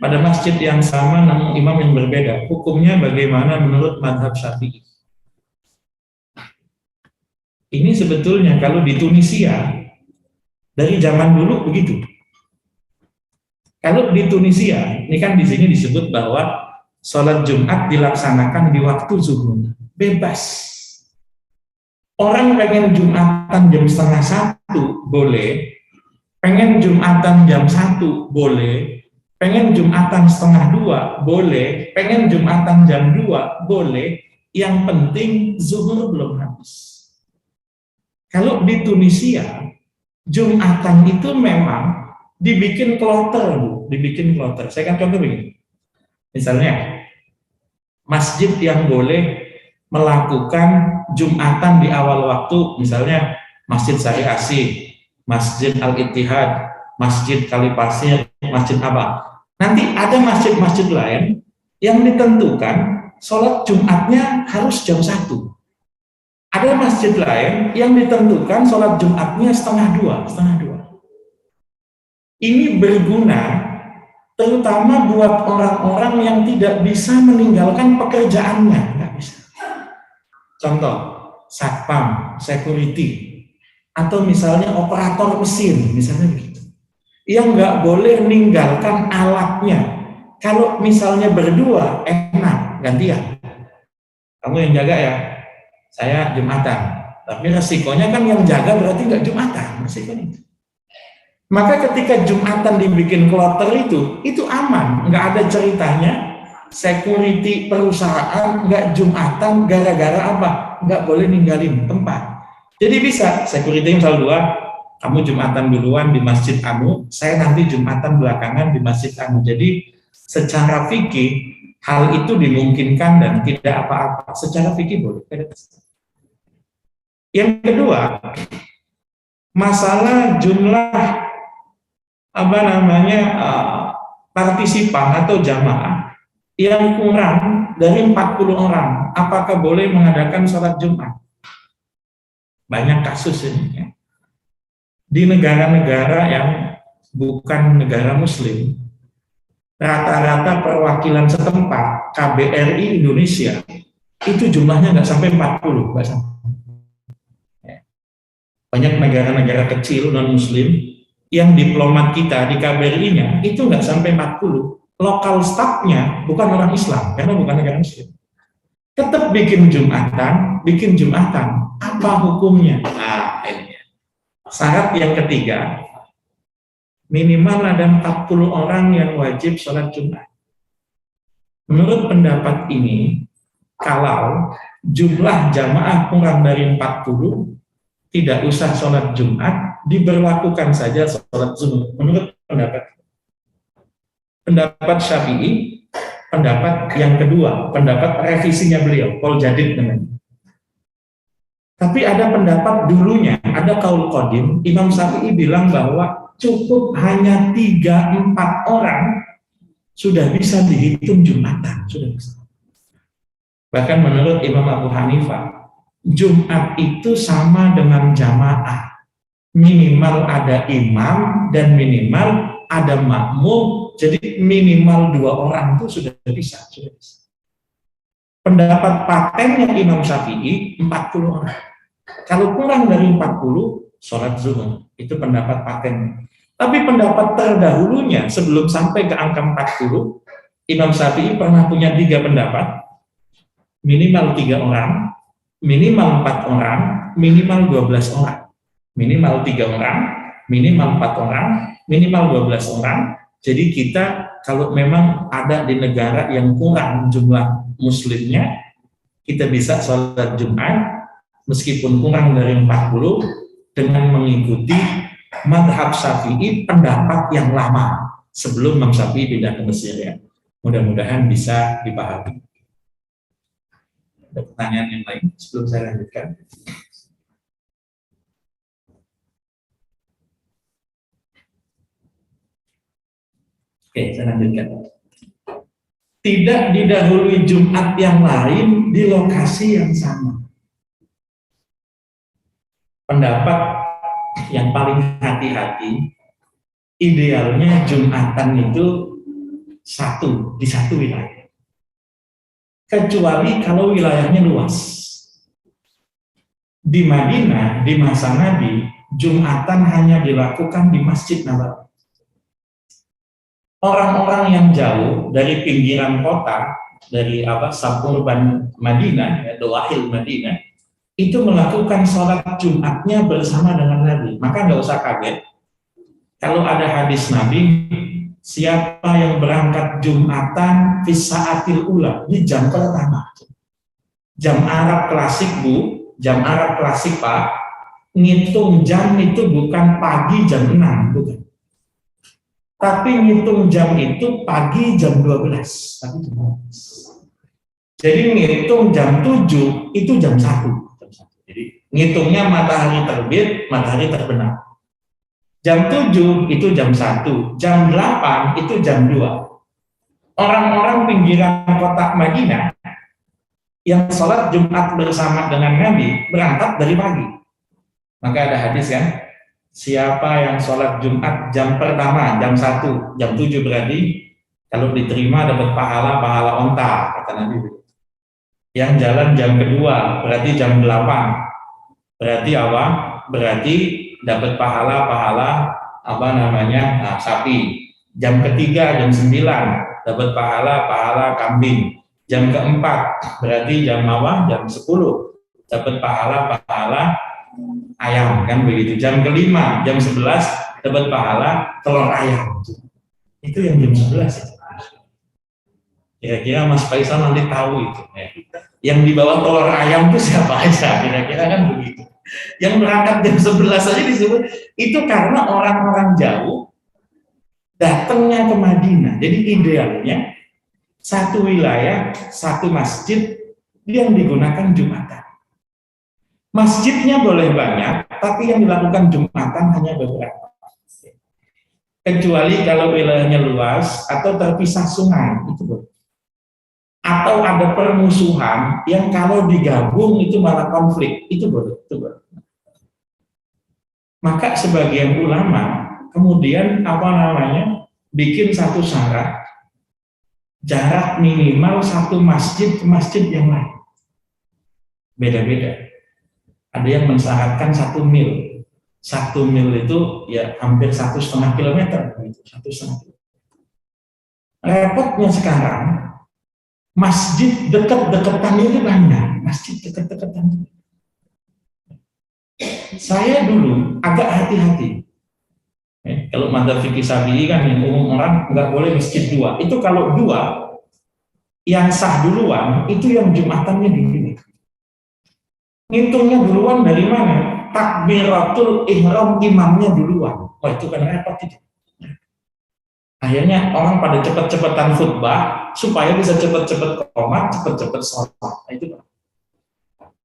pada masjid yang sama namun imam yang berbeda. Hukumnya bagaimana menurut madhab Syafi'i? Ini sebetulnya kalau di Tunisia dari zaman dulu begitu. Kalau di Tunisia, ini kan di sini disebut bahwa sholat Jumat dilaksanakan di waktu zuhur, bebas. Orang pengen Jumatan jam 12:30 boleh, pengen Jumatan jam 1 boleh, pengen Jumatan setengah 2, boleh. Pengen Jumatan jam 2, boleh. Yang penting zuhur belum habis. Kalau di Tunisia, Jumatan itu memang dibikin kloter, Bu. Dibikin kloter. Saya kan contoh begini. Misalnya, masjid yang boleh melakukan Jumatan di awal waktu, misalnya Masjid Sari Asih, Masjid Al-Ittihad, Masjid Kalipasir, Masjid apa. Nanti ada masjid-masjid lain yang ditentukan sholat Jumatnya harus jam 1. Ada masjid lain yang ditentukan sholat Jumatnya setengah 2. Ini berguna terutama buat orang-orang yang tidak bisa meninggalkan pekerjaannya. Nggak bisa. Contoh, satpam, security, atau misalnya operator mesin, misalnya begitu. Yang nggak boleh meninggalkan alatnya. Kalau misalnya berdua, enak, gantian. Kamu yang jaga ya, saya Jumatan. Tapi resikonya kan yang jaga berarti nggak Jumatan, resikonya. Maka ketika Jumatan dibikin kloter itu aman, nggak ada ceritanya security perusahaan nggak Jumatan gara-gara apa? Nggak boleh ninggalin tempat. Jadi bisa security misal 2, kamu Jumatan duluan di Masjid Anu, saya nanti Jumatan belakangan di Masjid Anu. Jadi secara fikih hal itu dimungkinkan dan tidak apa-apa. Secara fikih boleh. Yang kedua, masalah jumlah partisipan atau jamaah yang kurang dari 40 orang, apakah boleh mengadakan sholat Jumat? Banyak kasus ini ya. Di negara-negara yang bukan negara Muslim, rata-rata perwakilan setempat KBRI Indonesia itu jumlahnya nggak sampai 40, nggak sampai. Banyak negara-negara kecil non Muslim yang diplomat kita di KBRI-nya itu nggak sampai 40. Lokal stafnya bukan orang Islam karena bukan negara Muslim. Tetap bikin Jumatan. Apa hukumnya? Nah, ini. Syarat yang ketiga, minimal ada 40 orang yang wajib sholat Jumat. Menurut pendapat ini, kalau jumlah jamaah kurang dari 40, tidak usah sholat Jumat, diberlakukan saja sholat zuhur. Menurut pendapat Syafi'i, pendapat yang kedua, pendapat revisinya beliau, Paul Jadid namanya. Tapi ada pendapat dulunya, ada kaul qadim, Imam Syafi'i bilang bahwa cukup hanya 3-4 orang sudah bisa dihitung Jumatan, sudah bisa. Bahkan menurut Imam Abu Hanifah, Jumat itu sama dengan jamaah. Minimal ada imam dan minimal ada makmum, jadi minimal 2 orang itu sudah bisa. Pendapat patennya Imam Syafi'i 40 orang. Kalau kurang dari 40, sholat zuhur. Itu pendapat patennya. Tapi pendapat terdahulunya sebelum sampai ke angka 40, Imam Syafi'i pernah punya 3 pendapat. Minimal 3 orang, minimal 4 orang, minimal 12 orang. Minimal 3 orang, minimal 4 orang, minimal 12 orang. Jadi kita kalau memang ada di negara yang kurang jumlah muslimnya, kita bisa sholat Jumat meskipun kurang dari 40 dengan mengikuti madhab Syafi'i, pendapat yang lama sebelum Imam Syafi'i pindah ke Mesir ya. Mudah-mudahan bisa dipahami. Ada pertanyaan yang lain sebelum saya lanjutkan? Oke, saya lanjutkan. Tidak didahului Jumat yang lain di lokasi yang sama. Pendapat yang paling hati-hati, idealnya Jumatan itu di satu wilayah. Kecuali kalau wilayahnya luas. Di Madinah, di masa Nabi, Jumatan hanya dilakukan di Masjid Nabawi. Orang-orang yang jauh dari pinggiran kota, dari suburban Madinah, Dawahil Madinah, itu melakukan sholat Jumatnya bersama dengan Nabi. Maka nggak usah kaget kalau ada hadis Nabi siapa yang berangkat Jumatan fi sa'atil ula, ini jam pertama. Jam Arab klasik Bu, jam Arab klasik Pak, ngitung jam itu bukan pagi jam 6, bukan. Tapi ngitung jam itu pagi jam 12. Tapi jam 12. Jadi ngitung jam 7 itu jam 1. Jadi ngitungnya matahari terbit, matahari terbenam. Jam 7 itu jam 1, jam 8 itu jam 2. Orang-orang pinggiran kota Madinah yang sholat Jumat bersama dengan Nabi berangkat dari pagi. Maka ada hadis kan, siapa yang sholat Jumat jam pertama, jam 1, jam 7 berarti kalau diterima dapat pahala onta, kata Nabi. Yang jalan jam kedua berarti jam 8, berarti apa? Berarti dapat pahala sapi. Jam ketiga jam 9 dapat pahala kambing. Jam keempat berarti jam 10 dapat pahala ayam, kan begitu. Jam kelima jam 11 dapat pahala telur ayam. Itu yang jam 11 itu. Kira-kira Mas Faisal nanti tahu itu. Yang di bawah telur ayam itu siapa aja? Kira-kira kan begitu. Yang berangkat jam 11 saja disebut itu karena orang-orang jauh datangnya ke Madinah. Jadi idealnya satu wilayah, satu masjid yang digunakan Jumatan. Masjidnya boleh banyak, tapi yang dilakukan Jumatan hanya beberapa. Kecuali kalau wilayahnya luas atau terpisah sungai, itu boleh. Atau ada permusuhan yang kalau digabung itu malah konflik, itu boleh. Maka sebagian ulama kemudian bikin satu syarat, jarak minimal satu masjid ke masjid yang lain. Beda-beda. Ada yang mensyaratkan 1 mil. 1 mil itu ya hampir 1,5 kilometer. 1,5 kilometer. Repotnya sekarang, masjid dekat-dekatan itu banyak. Masjid dekat-dekatan. Saya dulu agak hati-hati. Kalau madzhab fikih Syafi'i kan yang umum orang nggak boleh masjid 2. Itu kalau 2 yang sah duluan itu yang Jumatannya dulu. Ngitungnya duluan dari mana? Takbiratul ihram imamnya duluan. Wah itu kan repot itu. Akhirnya orang pada cepet-cepetan khutbah supaya bisa cepet-cepet qomat, cepet-cepet sholat. Nah, itu Pak.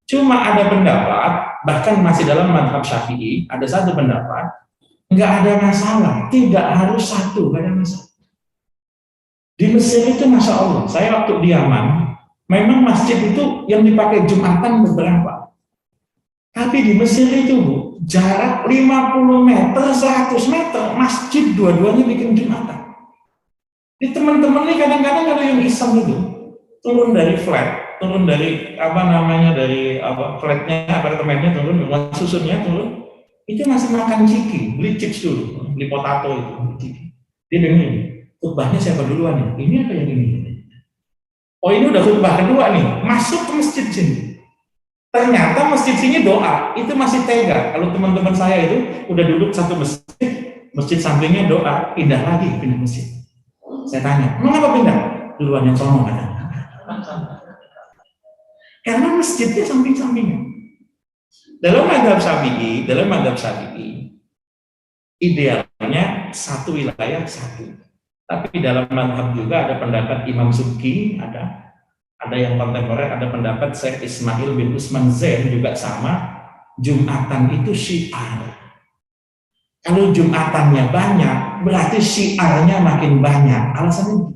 Cuma ada pendapat, bahkan masih dalam mazhab Syafi'i, ada satu pendapat, nggak ada masalah, tidak harus satu, nggak ada masalah. Di Mesir itu Masya Allah, saya waktu di Yaman, memang masjid itu yang dipakai Jumatan beberapa. Tapi di Mesir itu Bu, jarak 50 meter, 100 meter, masjid dua-duanya bikin Jumatan. Di teman-teman ini kadang-kadang ada yang iseng itu, turun dari flat, turun dari flatnya, apartemennya turun, rumah susunnya turun, itu masih makan ciki, beli chips dulu, beli potato itu, beli ciki. Dia dengerin, khutbahnya siapa duluan ya? Ini apa yang ini? Oh ini udah khutbah kedua nih, masuk ke masjid sini. Ternyata masjid sini doa, itu masih tega. Kalau teman-teman saya itu udah duduk satu masjid sampingnya doa, pindah lagi, pindah masjid. Saya tanya, mengapa pindah? Duluan yang sono ada. Karena masjidnya samping-sampingnya. Dalam mazhab Syafi'i, idealnya satu wilayah satu. Tapi dalam mazhab juga ada pendapat Imam Subki, ada yang kontemporer, ada pendapat Syekh Ismail bin Usman Zain juga sama. Jumatan itu syiar. Kalau Jumatannya banyak, berarti syiarnya makin banyak. Alasannya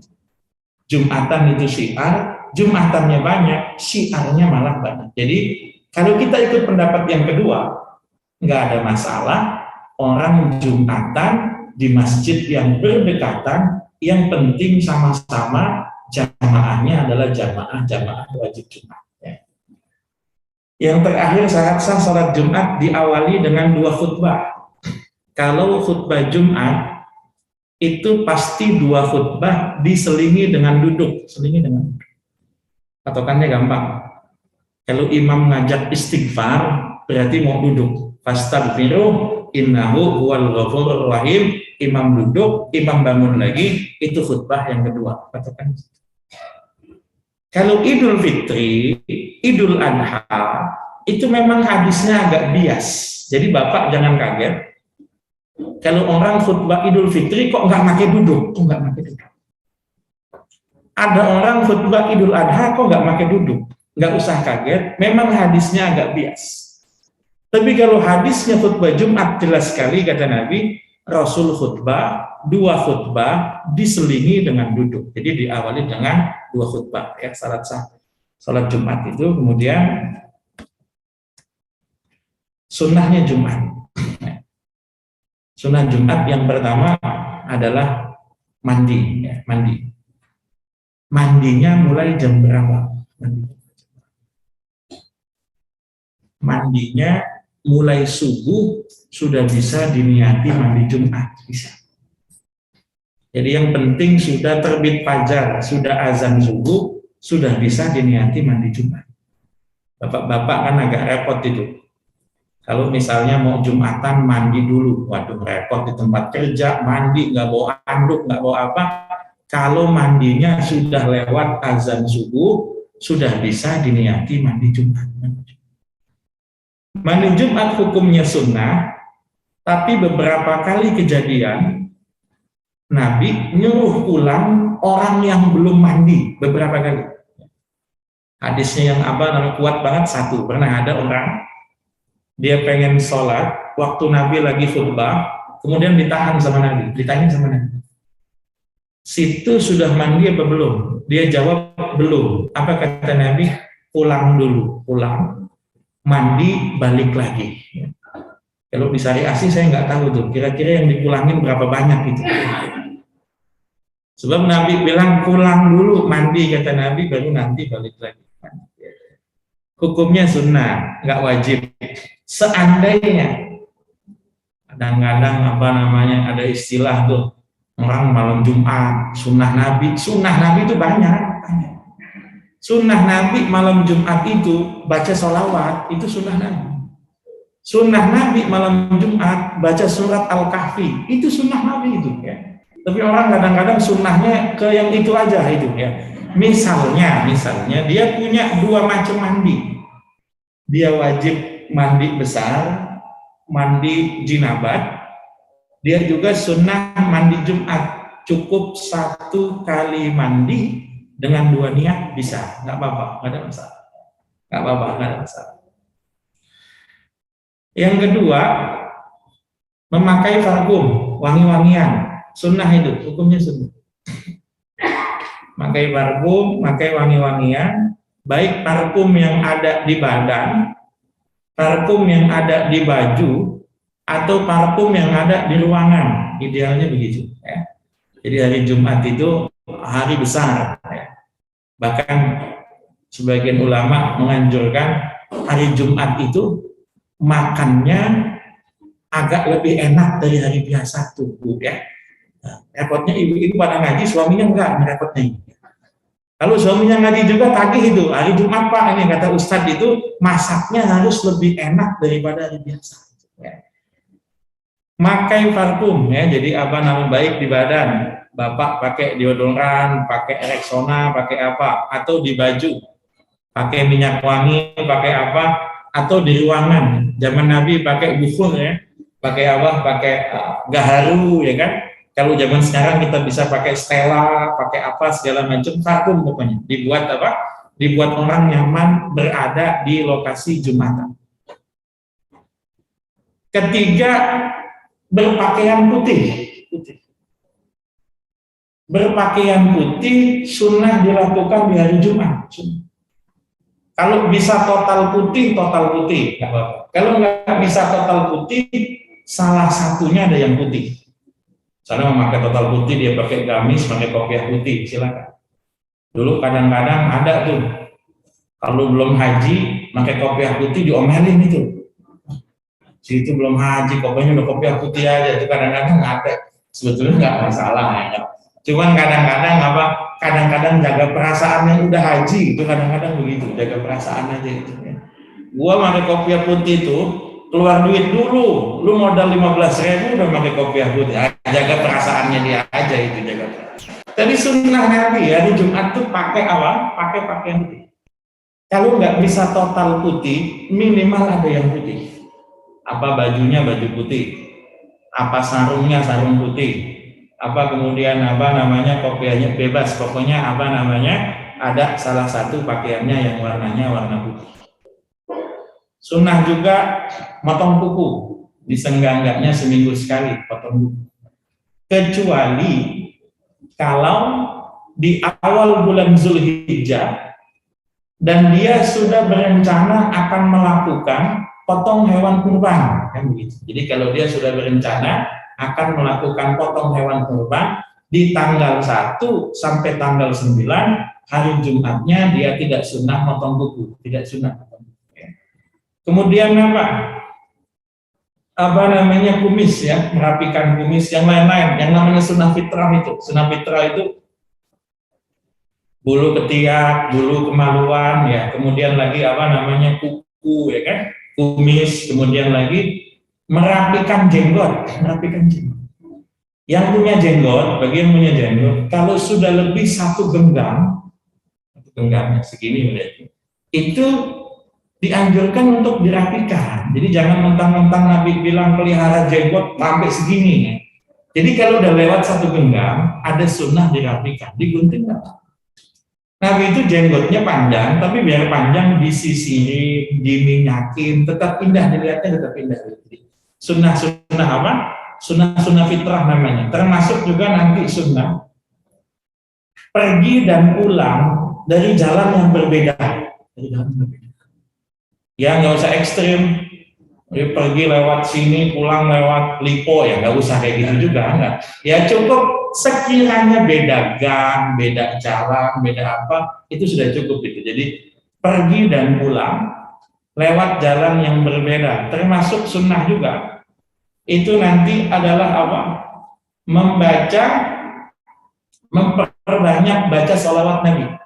Jumatan itu syiar, Jumatannya banyak, syiarnya malah banyak. Jadi kalau kita ikut pendapat yang kedua, nggak ada masalah orang Jumatan di masjid yang berdekatan, yang penting sama-sama jamaahnya adalah jamaah wajib Jumat. Yang terakhir syarat sah sholat Jumat diawali dengan 2 khutbah. Kalau khutbah Jumat itu pasti 2 khutbah diselingi dengan duduk, patokannya gampang. Kalau imam ngajak istighfar berarti mau duduk, fastaghfiru innahu huwal ghafurur rahim, imam duduk, imam bangun lagi, itu khutbah yang kedua. Katakan. Kalau Idul Fitri, Idul Adha, itu memang hadisnya agak bias. Jadi Bapak jangan kaget. Kalau orang khutbah Idul Fitri kok nggak pakai duduk, kok nggak pakai duduk. Ada orang khutbah Idul Adha kok nggak pakai duduk, nggak usah kaget. Memang hadisnya agak bias. Tapi kalau hadisnya khutbah Jumat jelas sekali kata Nabi, Rasul khutbah, 2 khutbah diselingi dengan duduk. Jadi diawali dengan 2 khutbah ya, salat Jumat itu. Kemudian sunnahnya Jumat. Sunnah Jumat yang pertama adalah mandi ya, mandi. Mandinya mulai jam berapa? Mandinya mulai subuh sudah bisa diniati mandi Jumat, bisa. Jadi yang penting sudah terbit fajar, sudah azan subuh, sudah bisa diniati mandi Jumat. Bapak-bapak kan agak repot itu. Kalau misalnya mau Jumatan mandi dulu, waduh repot di tempat kerja, mandi nggak bawa anduk, nggak bawa apa. Kalau mandinya sudah lewat azan subuh, sudah bisa diniati mandi Jumat. Mandi Jumat hukumnya sunnah, tapi beberapa kali kejadian Nabi nyuruh pulang orang yang belum mandi beberapa kali. Hadisnya yang kuat banget satu, pernah ada orang dia pengen sholat, waktu Nabi lagi khutbah, kemudian ditahan sama Nabi, ditanya sama Nabi. Situ sudah mandi apa belum? Dia jawab belum. Apa kata Nabi? Pulang dulu, pulang, mandi, balik lagi. Kalau di syariah sih saya nggak tahu tuh, kira-kira yang dipulangin berapa banyak itu. Sebab Nabi bilang pulang dulu, mandi kata Nabi, baru nanti balik lagi. Hukumnya sunnah, nggak wajib. Seandainya kadang-kadang ada istilah tuh orang malam Jumat sunnah Nabi itu banyak. Sunnah Nabi malam Jumat itu baca sholawat, itu sunnah Nabi. Sunnah Nabi malam Jumat baca surat Al-Kahfi, itu sunnah Nabi itu ya. Tapi orang kadang-kadang sunnahnya ke yang itu aja itu ya. Misalnya dia punya 2 macam mandi. Dia wajib mandi besar, mandi jinabat. Dia juga sunnah mandi Jumat, cukup 1 kali mandi dengan 2 niat bisa, nggak apa-apa, nggak ada masalah, nggak apa-apa, nggak ada masalah. Yang kedua, memakai parfum, wangi-wangian, sunnah itu, hukumnya sunnah. Pakai parfum, pakai wangi-wangian, baik parfum yang ada di badan, parfum yang ada di baju, atau parfum yang ada di ruangan, idealnya begitu ya. Jadi hari Jumat itu hari besar ya. Bahkan sebagian ulama menganjurkan hari Jumat itu makannya agak lebih enak dari hari biasa tuh ya. Nah, repotnya ibu-ibu pada ngaji, suaminya enggak, repotnya. Kalau suaminya ngaji juga tagih itu, hari Jumat Pak, ini kata Ustadz itu masaknya harus lebih enak daripada hari biasa ya. Pakai parfum ya, jadi baik di badan, Bapak pakai deodoran, pakai Rexona, pakai apa, atau di baju, pakai minyak wangi, pakai apa, atau di ruangan. Zaman Nabi pakai bukhur ya, pakai apa, pakai gaharu ya kan. Kalau zaman sekarang kita bisa pakai Stella, pakai apa segala macam, parfum pokoknya. Dibuat apa? Dibuat orang nyaman berada di lokasi Jumatan. Ketiga, berpakaian putih. Berpakaian putih sunnah dilakukan di hari Jumat. Kalau bisa total putih, nggak apa-apa. Kalau nggak bisa total putih, salah satunya ada yang putih. Misalnya memakai total putih, dia pakai gamis, pakai kopiah putih, silakan. Dulu kadang-kadang ada tuh, kalau belum haji, pakai kopiah putih diomelin itu. Si itu belum haji, kopiahnya udah kopiah putih aja, itu kadang-kadang ada. Sebetulnya nggak masalah ya. Cuman kadang-kadang jaga perasaan yang udah haji, itu kadang-kadang begitu, jaga perasaan aja itu. Ya. Gua pakai kopiah putih itu, keluar duit dulu, lu modal 15.000 udah pakai kopiah putih. Jaga perasaannya dia aja itu, jaga perasaan. Tadi sunnah Nabi ya di Jumat tuh pakai apa? Pakai pakaian putih. Kalau nggak bisa total putih, minimal ada yang putih. Apa bajunya baju putih, apa sarungnya sarung putih, apa kemudian apa namanya kopiahnya bebas, pokoknya apa namanya ada salah satu pakaiannya yang warnanya warna putih. Sunnah juga motong kuku, disenggangganya seminggu sekali potong kuku. Kecuali kalau di awal bulan Zulhijjah dan dia sudah berencana akan melakukan potong hewan kurban, kan begitu. Jadi kalau dia sudah berencana akan melakukan potong hewan kurban di tanggal 1 sampai tanggal 9, hari Jumatnya dia tidak sunnah potong kuku, tidak sunnah potong kuku. Kemudian apa namanya kumis ya, merapikan kumis, yang lain-lain, yang namanya sunnah fitrah itu. Sunnah fitrah itu bulu ketiak, bulu kemaluan ya, kemudian lagi apa namanya kuku ya kan, kumis, kemudian lagi merapikan jenggot, merapikan jenggot. Yang punya jenggot, bagi yang punya jenggot, kalau sudah lebih 1 genggamnya segini berarti, itu dianjurkan untuk dirapikan. Jadi jangan mentang-mentang Nabi bilang pelihara jenggot sampai segini ya. Jadi kalau udah lewat 1 genggam, ada sunnah dirapikan, digunting nggak? Nabi itu jenggotnya panjang, tapi biar panjang disisirin, diminyakin, tetap indah dilihatnya, tetap indah. Sunnah-sunnah apa? Sunnah-sunnah fitrah namanya. Termasuk juga nanti sunnah pergi dan pulang dari jalan yang berbeda. Ya nggak usah ekstrim. Pergi lewat sini, pulang lewat Lipo ya nggak usah kayak gitu juga, enggak. Ya cukup sekiranya beda gang, beda jalan, beda apa, itu sudah cukup itu. Jadi pergi dan pulang lewat jalan yang berbeda, termasuk sunnah juga. Itu nanti adalah apa? Memperbanyak baca sholawat Nabi,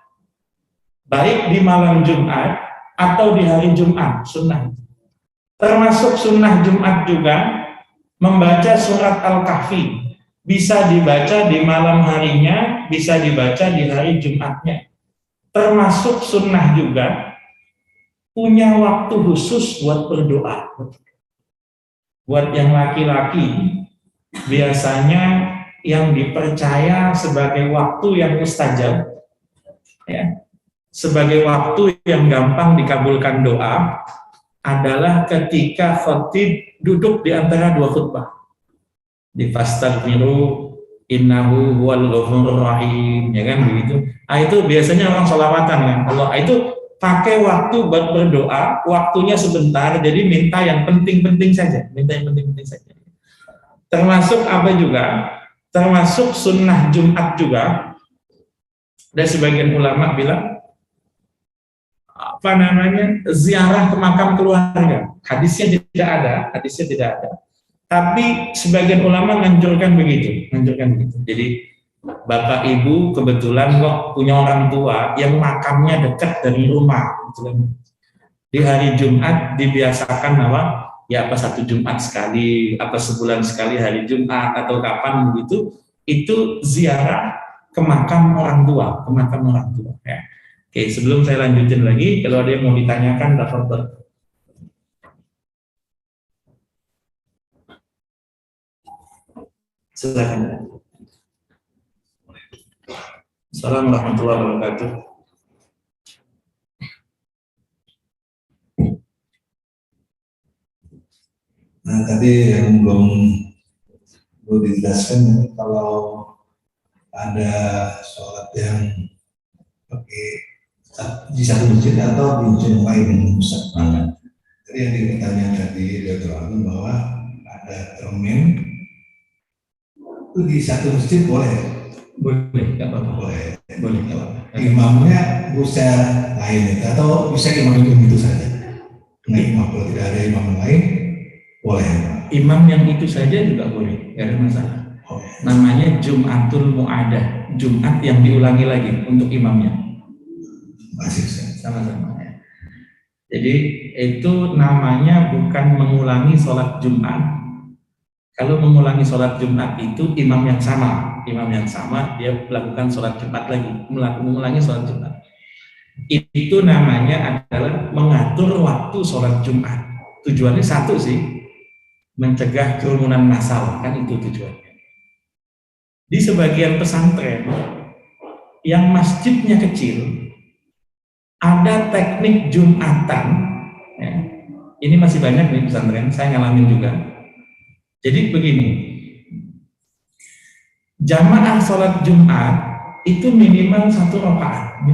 baik di malam Jumat atau di hari Jumat, sunnah. Termasuk sunnah Jumat juga membaca surat Al-Kahfi. Bisa dibaca di malam harinya, bisa dibaca di hari Jumatnya. Termasuk sunnah juga punya waktu khusus buat berdoa. Buat yang laki-laki, biasanya yang dipercaya sebagai waktu yang mustajab, ya, sebagai waktu yang gampang dikabulkan doa, adalah ketika khatib duduk di antara 2 khutbah. Di fastaghfiru innahu huwal ghafurur rahim, ya kan begitu. Itu biasanya orang sholawatan kan. Allah itu pakai waktu buat berdoa, waktunya sebentar, jadi minta yang penting-penting saja, minta yang penting-penting saja. Termasuk apa juga? Termasuk sunnah Jumat juga. Dan sebagian ulama bilang apa namanya ziarah ke makam keluarga. Hadisnya tidak ada. Tapi sebagian ulama menganjurkan begitu. Jadi bapak ibu kebetulan kok punya orang tua yang makamnya dekat dari rumah. Di hari Jumat dibiasakan apa? Ya apa 1 Jumat sekali, apa sebulan sekali hari Jumat atau kapan begitu, itu ziarah ke makam orang tua, Ya. Oke, sebelum saya lanjutin lagi, kalau ada yang mau ditanyakan, tafadhol. Silakan. Assalamualaikum warahmatullahi wabarakatuh. Nah, tadi yang belum dijelaskan, kalau ada sholat yang pakai di satu masjid atau di masjid lain yang rusak banget. Jadi yang ditanya tadi Dr. Agung bahwa ada termin itu di satu masjid boleh, nggak apa-apa. Boleh. Imamnya bisa lain atau bisa imam itu saja. Nah, imam kalau tidak ada imam lain boleh. Imam yang itu saja juga boleh, nggak ada masalah. Namanya Jumatul Mu'adah, Jumat yang diulangi lagi untuk imamnya. Masih sama-sama ya. Jadi itu namanya bukan mengulangi sholat Jumat. Kalau mengulangi sholat Jumat itu imam yang sama dia melakukan sholat Jumat lagi, mengulangi sholat Jumat. Itu namanya adalah mengatur waktu sholat Jumat. Tujuannya satu sih, mencegah kerumunan massal, kan itu tujuannya. Di sebagian pesantren yang masjidnya kecil, ada teknik Jumatan. Ya. Ini masih banyak nih pesantren, saya ngalamin juga. Jadi begini, jamaah sholat Jumat itu minimal 1 rakaat,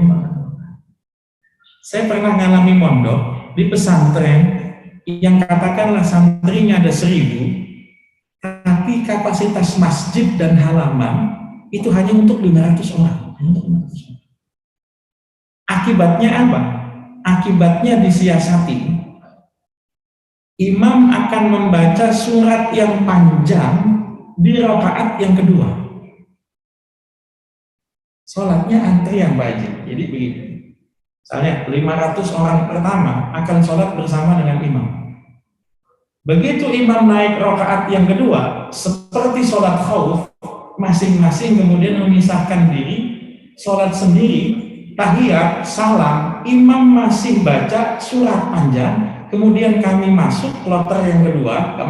Saya pernah ngalami mondok di pesantren yang katakanlah santrinya ada 1000, tapi kapasitas masjid dan halaman itu hanya untuk 500 orang. Akibatnya apa? Akibatnya disiasati. Imam akan membaca surat yang panjang di rakaat yang kedua. Sholatnya antrian Pak Haji. Jadi begini. Misalnya 500 orang pertama akan sholat bersama dengan imam. Begitu imam naik rakaat yang kedua, seperti sholat khauf, masing-masing kemudian memisahkan diri, sholat sendiri, tahiyat, salam, imam masih baca surat panjang, kemudian kami masuk kloter yang kedua,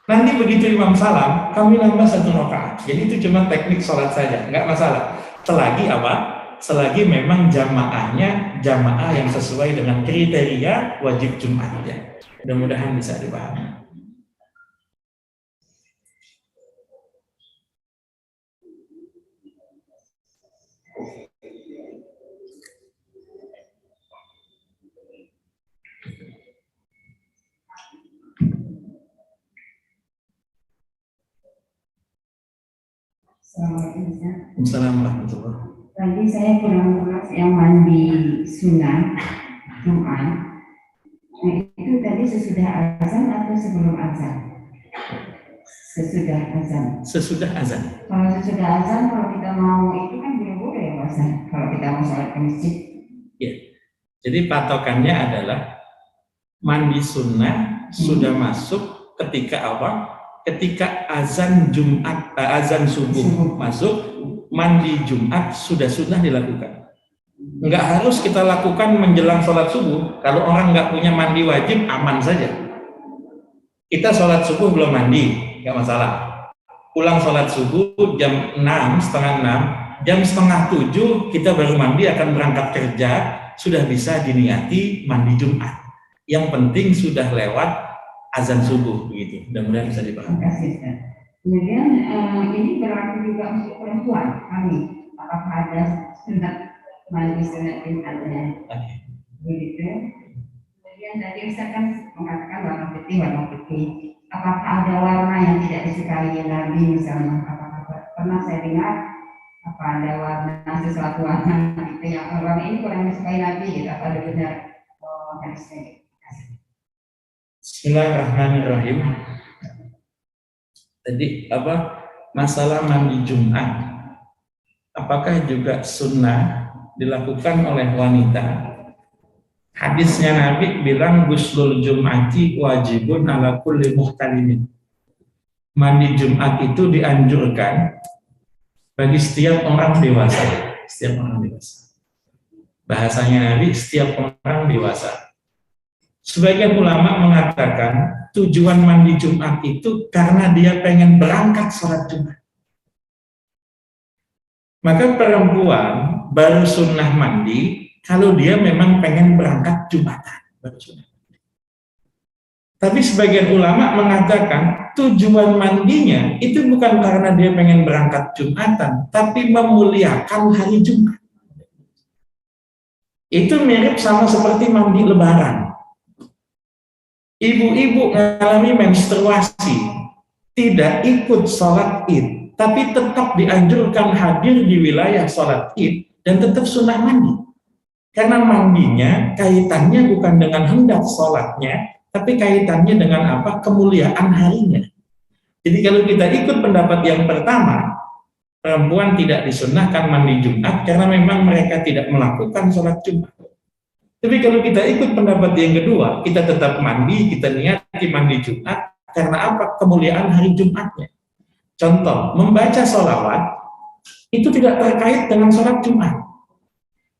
nanti begitu imam salam, kami nambah 1 rakaat. Jadi itu cuma teknik sholat saja, nggak masalah. Selagi apa? Selagi memang jamaahnya jamaah yang sesuai dengan kriteria wajib Jumat ya. Mudah-mudahan bisa dipahami. Assalamualaikum warahmatullahi wabarakatuh. Tadi saya kurang jelas yang mandi sunnah Jumat. Nah, itu tadi sesudah azan atau sebelum azan? Sesudah azan. Sesudah azan. Kalau sesudah azan, kalau kita mau itu kan boleh ya Mas. Kalau kita mau sholat ke masjid. Ya. Jadi patokannya adalah mandi sunnah sudah masuk ketika apa? Ketika azan Jumat, azan subuh masuk, mandi Jumat sudah dilakukan. Enggak harus kita lakukan menjelang sholat subuh. Kalau orang nggak punya mandi wajib, aman saja. Kita sholat subuh belum mandi, nggak masalah. Pulang sholat subuh jam 6, setengah 6, jam setengah 7 kita baru mandi akan berangkat kerja, sudah bisa diniati mandi Jumat. Yang penting sudah lewat azan subuh begitu. Mudah-mudahan bisa dipahami. Terima kasih. Kemudian ini berlaku juga untuk perempuan kami. Apakah ada sunat mandi sunat Jumatnya? Begitu. Kemudian tadi Ustaz kan mengatakan warna putih. Apakah ada warna yang tidak disukai Nabi misalnya? Apakah pernah saya dengar apa ada warna sesuatu warna gitu yang warna ini kurang disukai Nabi gitu? Apa ada benar hadisnya? Bismillahirrahmanirrahim. Tadi apa masalah mandi Jumat? Apakah juga sunnah dilakukan oleh wanita? Hadisnya Nabi bilang guslul Jum'ati wajibun ala kulli muhtalimin. Mandi Jumat itu dianjurkan bagi setiap orang dewasa. Bahasanya Nabi setiap orang dewasa. Sebagian ulama mengatakan tujuan mandi Jumat itu karena dia pengen berangkat sholat Jumat. Maka perempuan baru sunnah mandi kalau dia memang pengen berangkat Jumatan. Tapi sebagian ulama mengatakan tujuan mandinya itu bukan karena dia pengen berangkat Jumatan, tapi memuliakan hari Jumat. Itu mirip sama seperti mandi lebaran. Ibu-ibu mengalami menstruasi, tidak ikut sholat id, tapi tetap dianjurkan hadir di wilayah sholat id dan tetap sunnah mandi. Karena mandinya kaitannya bukan dengan hendak sholatnya, tapi kaitannya dengan apa? Kemuliaan harinya. Jadi kalau kita ikut pendapat yang pertama, perempuan tidak disunnahkan mandi Jumat karena memang mereka tidak melakukan sholat Jumat. Tapi kalau kita ikut pendapat yang kedua, kita tetap mandi, kita niati mandi Jumat, karena apa? Kemuliaan hari Jumatnya. Contoh, membaca sholawat, itu tidak terkait dengan sholat Jumat.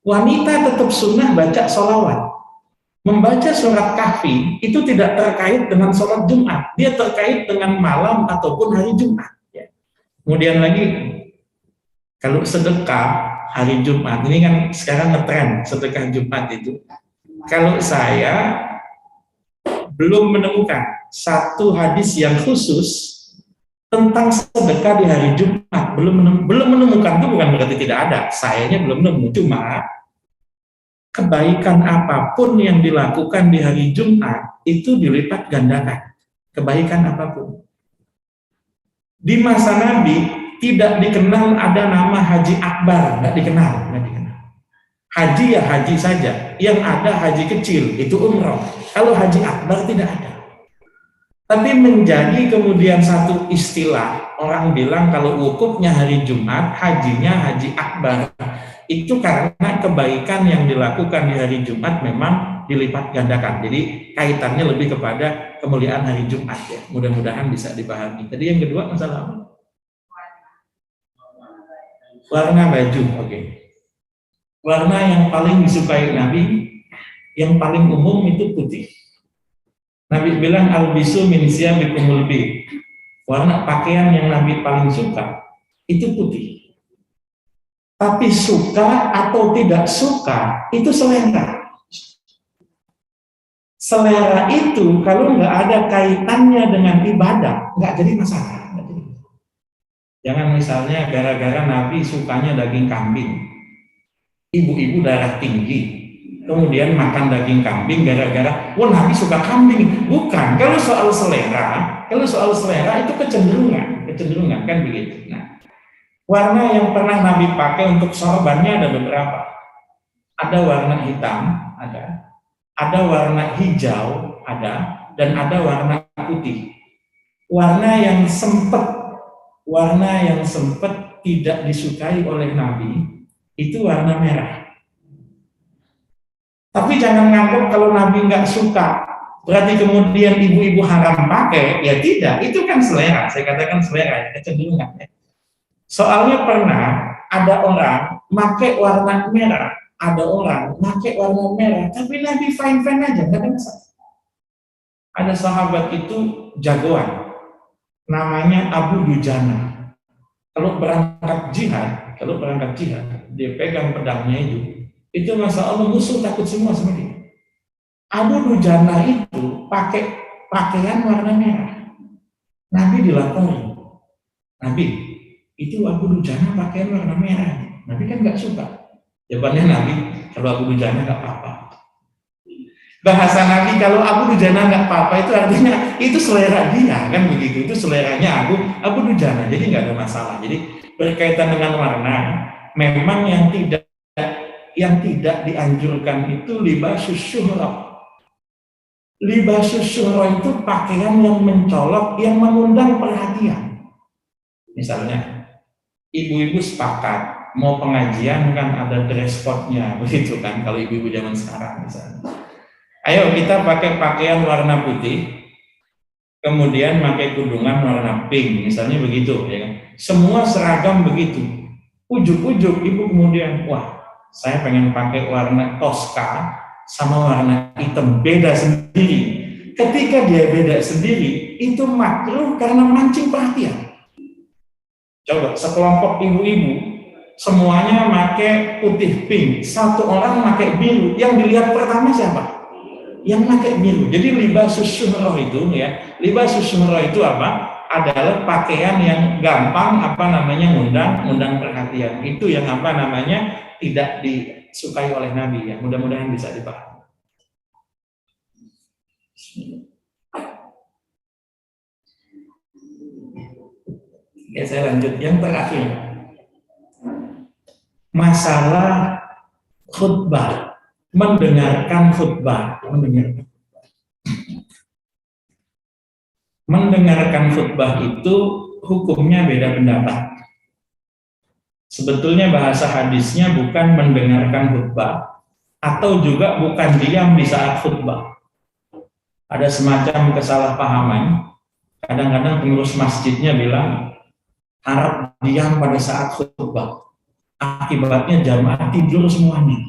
Wanita tetap sunnah baca sholawat. Membaca surat Kahfi, itu tidak terkait dengan sholat Jumat. Dia terkait dengan malam ataupun hari Jumat. Ya. Kemudian lagi, kalau sedekah hari Jumat, ini kan sekarang ngetren sedekah Jumat itu. Kalau saya belum menemukan satu hadis yang khusus tentang sedekah di hari Jumat, belum menemukan, itu bukan berarti tidak ada. Sayanya belum nemu, cuma kebaikan apapun yang dilakukan di hari Jumat itu dilipat gandakan. Kebaikan apapun. Di masa Nabi tidak dikenal ada nama Haji Akbar, nggak dikenal. Haji ya haji saja, yang ada haji kecil itu umroh. Kalau Haji Akbar tidak ada. Tapi menjadi kemudian satu istilah, orang bilang kalau wukufnya hari Jumat, hajinya Haji Akbar. Itu karena kebaikan yang dilakukan di hari Jumat memang dilipat gandakan. Jadi kaitannya lebih kepada kemuliaan hari Jumat ya. Mudah-mudahan bisa dipahami. Tadi yang kedua masalah apa? Warna baju, oke. Warna yang paling disukai Nabi, yang paling umum itu putih. Nabi bilang al-bisu min siyabikumul bid. Warna pakaian yang Nabi paling suka itu putih. Tapi suka atau tidak suka itu selera. Selera itu kalau nggak ada kaitannya dengan ibadah nggak jadi masalah. Jangan misalnya gara-gara Nabi sukanya daging kambing, ibu-ibu darah tinggi, kemudian makan daging kambing gara-gara, wah Nabi suka kambing. Bukan, kalau soal selera itu kecenderungan kan begitu. Nah, warna yang pernah Nabi pakai untuk sorbannya ada beberapa. Ada warna hitam, ada warna hijau, dan ada warna putih. Warna yang sempat tidak disukai oleh Nabi itu warna merah. Tapi jangan nganggap kalau Nabi nggak suka berarti kemudian ibu-ibu haram pakai, ya tidak. Itu kan selera. Saya katakan selera, kecenderungan. Soalnya pernah ada orang pakai warna merah, ada orang pakai warna merah, tapi Nabi fine-fine aja, nggak ada masalah. Ada sahabat itu jagoan, namanya Abu Dujana. Kalau berangkat jihad, dia pegang pedangnya itu Masya Allah musuh takut semua sama dia. Abu Dujana itu pakai pakaian warna merah. Nabi dilapori, Nabi, itu Abu Dujana pakaian warna merah. Nabi kan nggak suka. Jawabannya Nabi, kalau Abu Dujana nggak apa-apa. Bahasa Nabi kalau Abu Dujana nggak apa-apa itu artinya itu selera dia kan begitu, itu seleranya Abu Dujana, jadi nggak ada masalah. Jadi berkaitan dengan warna, memang yang tidak dianjurkan itu libasus syuhra. Libasus syuhra itu pakaian yang mencolok, yang mengundang perhatian. Misalnya ibu-ibu sepakat mau pengajian kan ada dress code-nya begitu kan, kalau ibu-ibu zaman sekarang misalnya. Ayo kita pakai pakaian warna putih, kemudian pakai kudungan warna pink, misalnya begitu, ya kan? Semua seragam begitu. Ujuk-ujuk ibu kemudian, wah, saya pengen pakai warna toska sama warna hitam, beda sendiri. Ketika dia beda sendiri, itu makruh karena mancing perhatian. Coba sekelompok ibu-ibu semuanya pakai putih pink, satu orang pakai biru, yang dilihat pertama siapa? Yang pakai biru. Jadi libasus syuhroh itu ya, libasus syuhroh itu apa? Adalah pakaian yang gampang ngundang perhatian. Itu yang tidak disukai oleh Nabi ya. Mudah-mudahan bisa dipahami. Ya, saya lanjut yang terakhir. Masalah khutbah. Mendengarkan khutbah. Mendengarkan khutbah itu hukumnya beda pendapat. Sebetulnya bahasa hadisnya bukan mendengarkan khutbah, atau juga bukan diam di saat khutbah. Ada semacam kesalahpahaman. Kadang-kadang pengurus masjidnya bilang harap diam pada saat khutbah. Akibatnya jamaah tidur semuanya.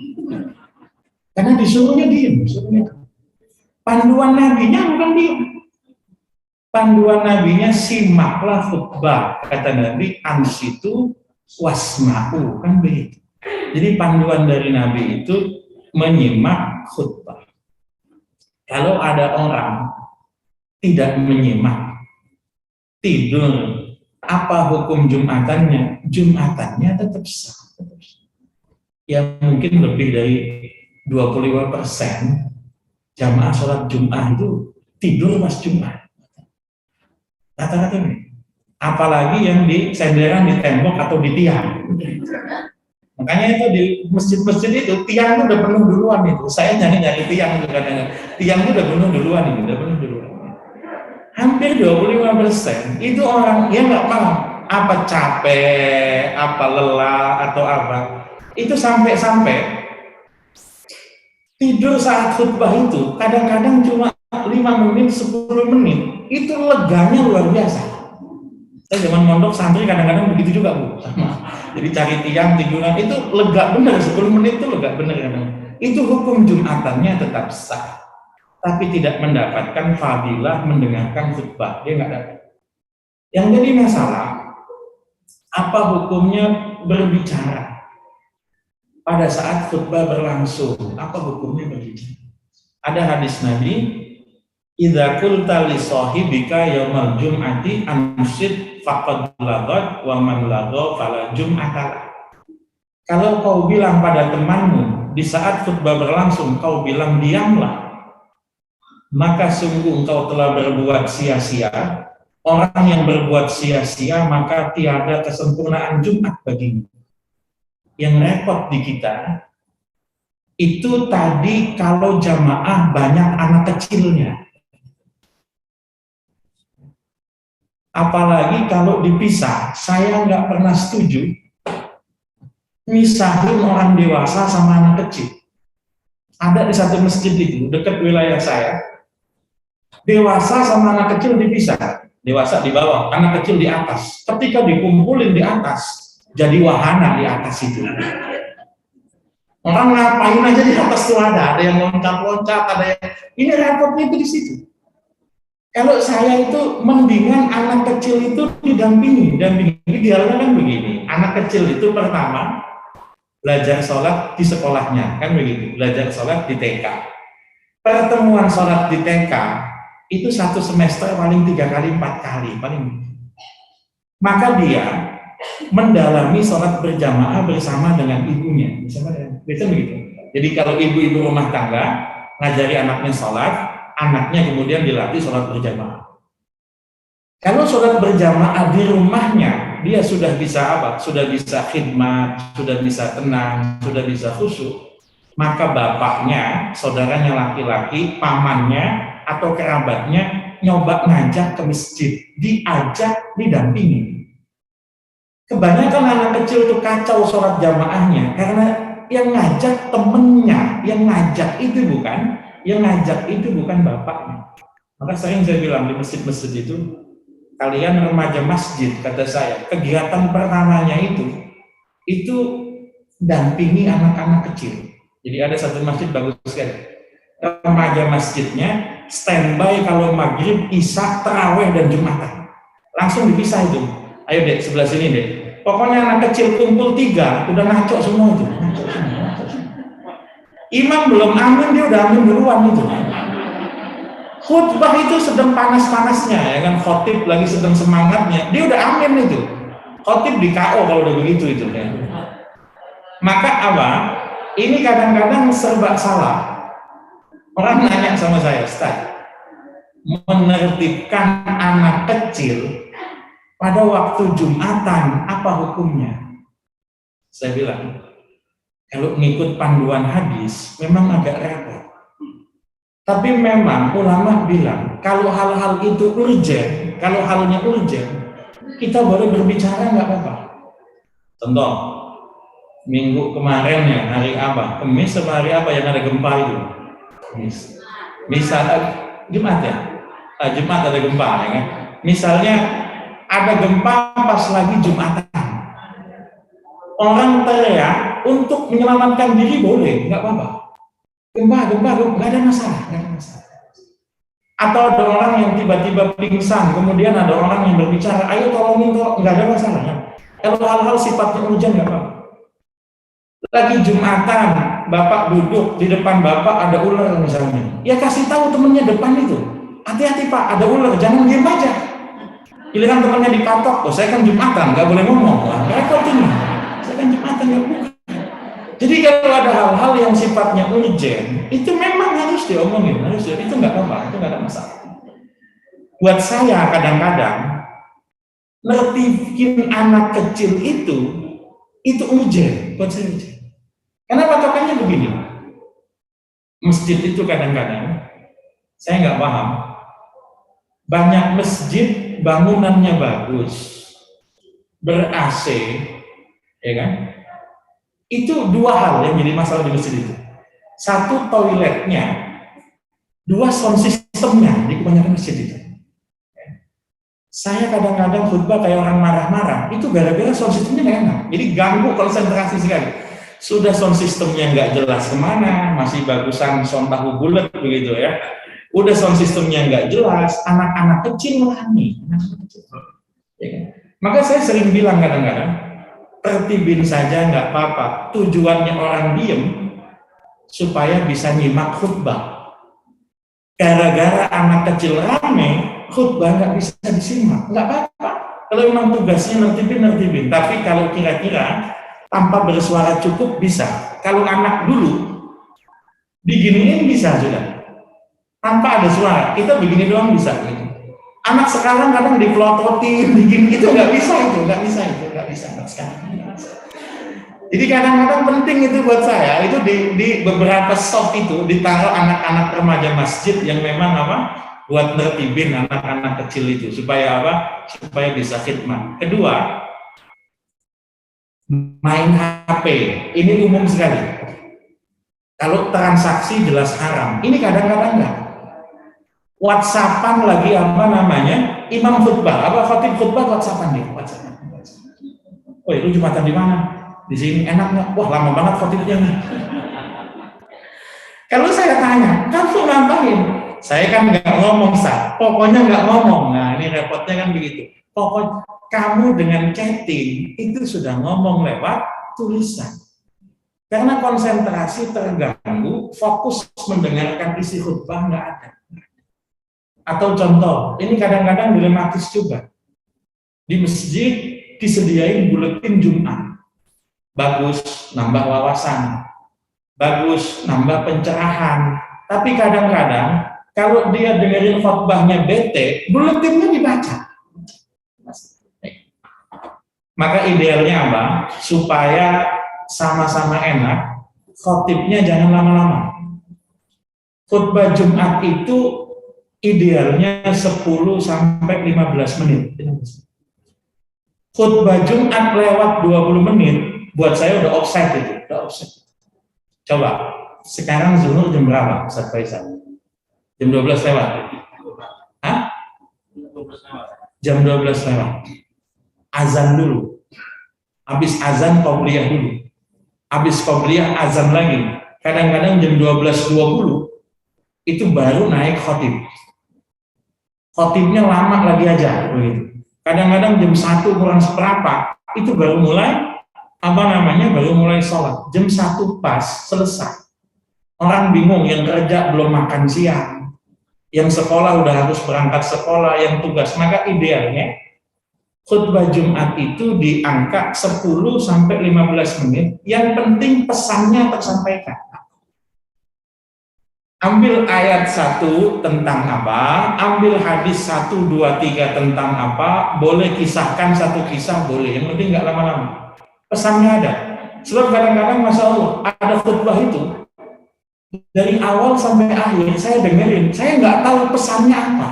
Karena disuruhnya diam. Panduan nabinya bukan diam. Panduan nabinya simaklah khutbah. Kata Nabi, ansitu wasma'u. Kan begitu. Jadi panduan dari Nabi itu menyimak khutbah. Kalau ada orang tidak menyimak, tidur, apa hukum Jumatannya? Jumatannya tetap sah. Ya mungkin lebih dari 25% jamaah sholat Jumat itu tidur pas Jumat. Rata-rata ini. Apalagi yang di senderan di tembok atau di tiang. Makanya itu di masjid-masjid itu tiang itu udah penuh duluan itu. Saya nyari-nyari tiang itu kadang-kadang. Tiang itu udah penuh duluan itu, udah penuh duluan. Hampir 25% itu orang ya nggak paham apa capek, apa lelah atau apa. Itu sampai tidur saat khutbah itu kadang-kadang cuma 5 menit, 10 menit. Itu leganya luar biasa. Saya zaman mondok santri kadang-kadang begitu juga Bu. Jadi cari tiang tiduran itu lega bener, 10 menit itu lega bener kadang. Itu hukum Jumatannya tetap sah, tapi tidak mendapatkan fadilah mendengarkan khutbah, dia nggak dapat. Yang jadi masalah, apa hukumnya berbicara pada saat khutbah berlangsung? Apa hukumnya berbicara? Ada hadis Nabi, idza qulta li sahibika yaumal jum'ati ansid faqad lagat wa man laga fala jum'ata. Kalau kau bilang pada temanmu di saat khutbah berlangsung, kau bilang diamlah, maka sungguh engkau telah berbuat sia-sia. Orang yang berbuat sia-sia maka tiada kesempurnaan Jumat baginya. Yang repot di kita itu tadi kalau jamaah banyak anak kecilnya. Apalagi kalau dipisah, saya nggak pernah setuju misahin orang dewasa sama anak kecil. Ada di satu masjid itu dekat wilayah saya, dewasa sama anak kecil dipisah, dewasa di bawah, anak kecil di atas. Ketika dikumpulin di atas, jadi wahana di atas itu. Orang ngapain aja di atas tuh ada yang loncat-loncat, ada yang ini repotnya itu di situ. Kalau saya itu mendingan anak kecil itu didampingi. Idealnya kan begini, anak kecil itu pertama belajar sholat di sekolahnya, kan begitu, belajar sholat di TK. Pertemuan sholat di TK itu 1 semester paling 3 kali, 4 kali, paling. Maka dia mendalami sholat berjamaah bersama dengan ibunya, bisa begitu. Jadi kalau ibu-ibu rumah tangga ngajari anaknya sholat, anaknya kemudian dilatih sholat berjamaah. Kalau sholat berjamaah di rumahnya, dia sudah bisa apa? Sudah bisa khidmat, sudah bisa tenang, sudah bisa khusyuk. Maka bapaknya, saudaranya laki-laki, pamannya atau kerabatnya nyoba ngajak ke masjid, diajak, didampingi. Kebanyakan anak kecil itu kacau sholat jamaahnya karena yang ngajak temennya, yang ngajak itu bukan. Yang ngajak itu bukan bapaknya. Maka sering saya bilang di masjid-masjid itu, kalian remaja masjid, kata saya, kegiatan pertamanya itu dampingi anak-anak kecil. Jadi ada satu masjid bagus sekali. Remaja masjidnya standby kalau maghrib, isya, taraweh dan Jumatan. Langsung dipisah itu. Ayo dek, sebelah sini dek. Pokoknya anak kecil kumpul 3, udah ngaco semua itu. Imam belum amin, dia udah amin duluan itu. Khutbah itu sedang panas-panasnya, ya kan, khotib lagi sedang semangatnya, dia udah amin itu. Khotib di KO kalau udah begitu itu ya. Maka apa? Ini kadang-kadang serba salah. Orang nanya sama saya, Ustaz, menertibkan anak kecil pada waktu Jumatan apa hukumnya? Saya bilang, kalau ngikut panduan hadis memang agak repot. Tapi memang ulama bilang kalau hal-hal itu urgent, kalau halnya urgent, kita boleh berbicara nggak apa-apa. Contoh, Minggu kemarin ya, hari apa? Kamis sama hari apa yang ada gempa itu? Kamis. Misal Jumat ya? Jumat ada gempa ya kan? Misalnya ada gempa pas lagi Jumatan. Orang teriak untuk menyelamatkan diri boleh, nggak apa-apa. Gempa, nggak ada masalah, nggak ada masalah. Atau ada orang yang tiba-tiba pingsan, kemudian ada orang yang berbicara, ayo tolongin, nggak ada masalah. Kalau hal-hal sifatnya urgent nggak apa-apa. Lagi Jumatan, Bapak duduk di depan Bapak ada ular misalnya, ya kasih tahu temennya depan itu, hati-hati Pak, ada ular, jangan diam aja. Giliran temennya dipatok, oh saya kan Jumatan, nggak boleh ngomong, wah repot ini. Saya kan Jumatan nggak bukan. Jadi kalau ada hal-hal yang sifatnya urgent, itu memang harus diomongin, itu nggak apa-apa, itu nggak ada masalah. Buat saya kadang-kadang nertikin anak kecil itu urgent, buat saya urgent. Karena patokannya begini, masjid itu kadang-kadang saya nggak paham. Banyak masjid bangunannya bagus, ber-AC, ya kan? Itu dua hal yang jadi masalah di masjid itu. Satu, toiletnya. Dua, sound systemnya di kebanyakan masjid itu. Saya kadang-kadang khutbah kayak orang marah-marah, itu gara-gara sound systemnya nggak enak. Jadi ganggu konsentrasi sekali. Sudah sound systemnya nggak jelas kemana, masih bagusan sound tahu bulat begitu ya. Udah sound systemnya nggak jelas, anak-anak kecil melani. Ya kan? Maka saya sering bilang kadang-kadang, tertibin saja nggak apa-apa. Tujuannya orang diem supaya bisa nyimak khutbah. Gara-gara anak kecil rame, khutbah nggak bisa disimak, nggak apa-apa. Kalau memang tugasnya nertibin. Tapi kalau kira-kira tanpa bersuara cukup bisa. Kalau anak dulu diginiin bisa sudah. Tanpa ada suara, kita begini doang bisa. Gitu. Anak sekarang kadang dipelototin, begini itu nggak bisa. Jadi kadang-kadang penting itu buat saya, itu di beberapa soft itu ditaruh anak-anak remaja masjid yang memang apa? Buat nertibin anak-anak kecil itu supaya apa? Supaya bisa khidmat. Kedua, main HP. Ini umum sekali. Kalau transaksi jelas haram. Ini kadang-kadang enggak. WhatsAppan lagi apa namanya? Imam khutbah, apa khatib khutbah WhatsAppan dia. Oh, itu Jumatan di mana? Di sini enak nggak? Wah, lama banget khatibnya nih. Kalau saya tanya, kamu ngapain? Saya kan nggak ngomong, pokoknya nggak ngomong. Nah, ini repotnya kan begitu. Pokoknya kamu dengan chatting itu sudah ngomong lewat tulisan. Karena konsentrasi terganggu, fokus mendengarkan isi khutbah nggak ada. Atau contoh, ini kadang-kadang dilematis juga. Di masjid disediain buletin Jumat. Bagus, nambah wawasan. Bagus, nambah pencerahan. Tapi kadang-kadang, kalau dia dengerin khutbahnya bete, buletinnya dibaca. Maka idealnya apa? Supaya sama-sama enak, khotibnya jangan lama-lama. Khutbah Jumat itu idealnya 10 sampai 15 menit. Khutbah Jumat lewat 20 menit, buat saya udah offside itu, udah offside. Coba, sekarang zuhur jam berapa, Ustaz Faisal? Jam 12 lewat. Hah? Jam 12 lewat. Azan dulu. Habis azan qobliyah dulu. Habis qobliyah azan lagi. Kadang-kadang jam 12.20 itu baru naik khotib. Khotibnya lama lagi aja begitu. Kadang-kadang jam 1 kurang seperempat itu baru mulai baru mulai sholat. Jam 1 pas selesai. Orang bingung, yang kerja belum makan siang, yang sekolah udah harus berangkat sekolah, yang tugas. Maka idealnya khutbah Jumat itu di angka 10 sampai 15 menit. Yang penting pesannya tersampaikan. Ambil ayat 1 tentang apa, ambil hadis 1, 2, 3 tentang apa, boleh kisahkan satu kisah, boleh. Yang penting nggak lama-lama. Pesannya ada. Sebab kadang-kadang, Masya Allah, ada khutbah itu, dari awal sampai akhir, saya dengerin, saya nggak tahu pesannya apa,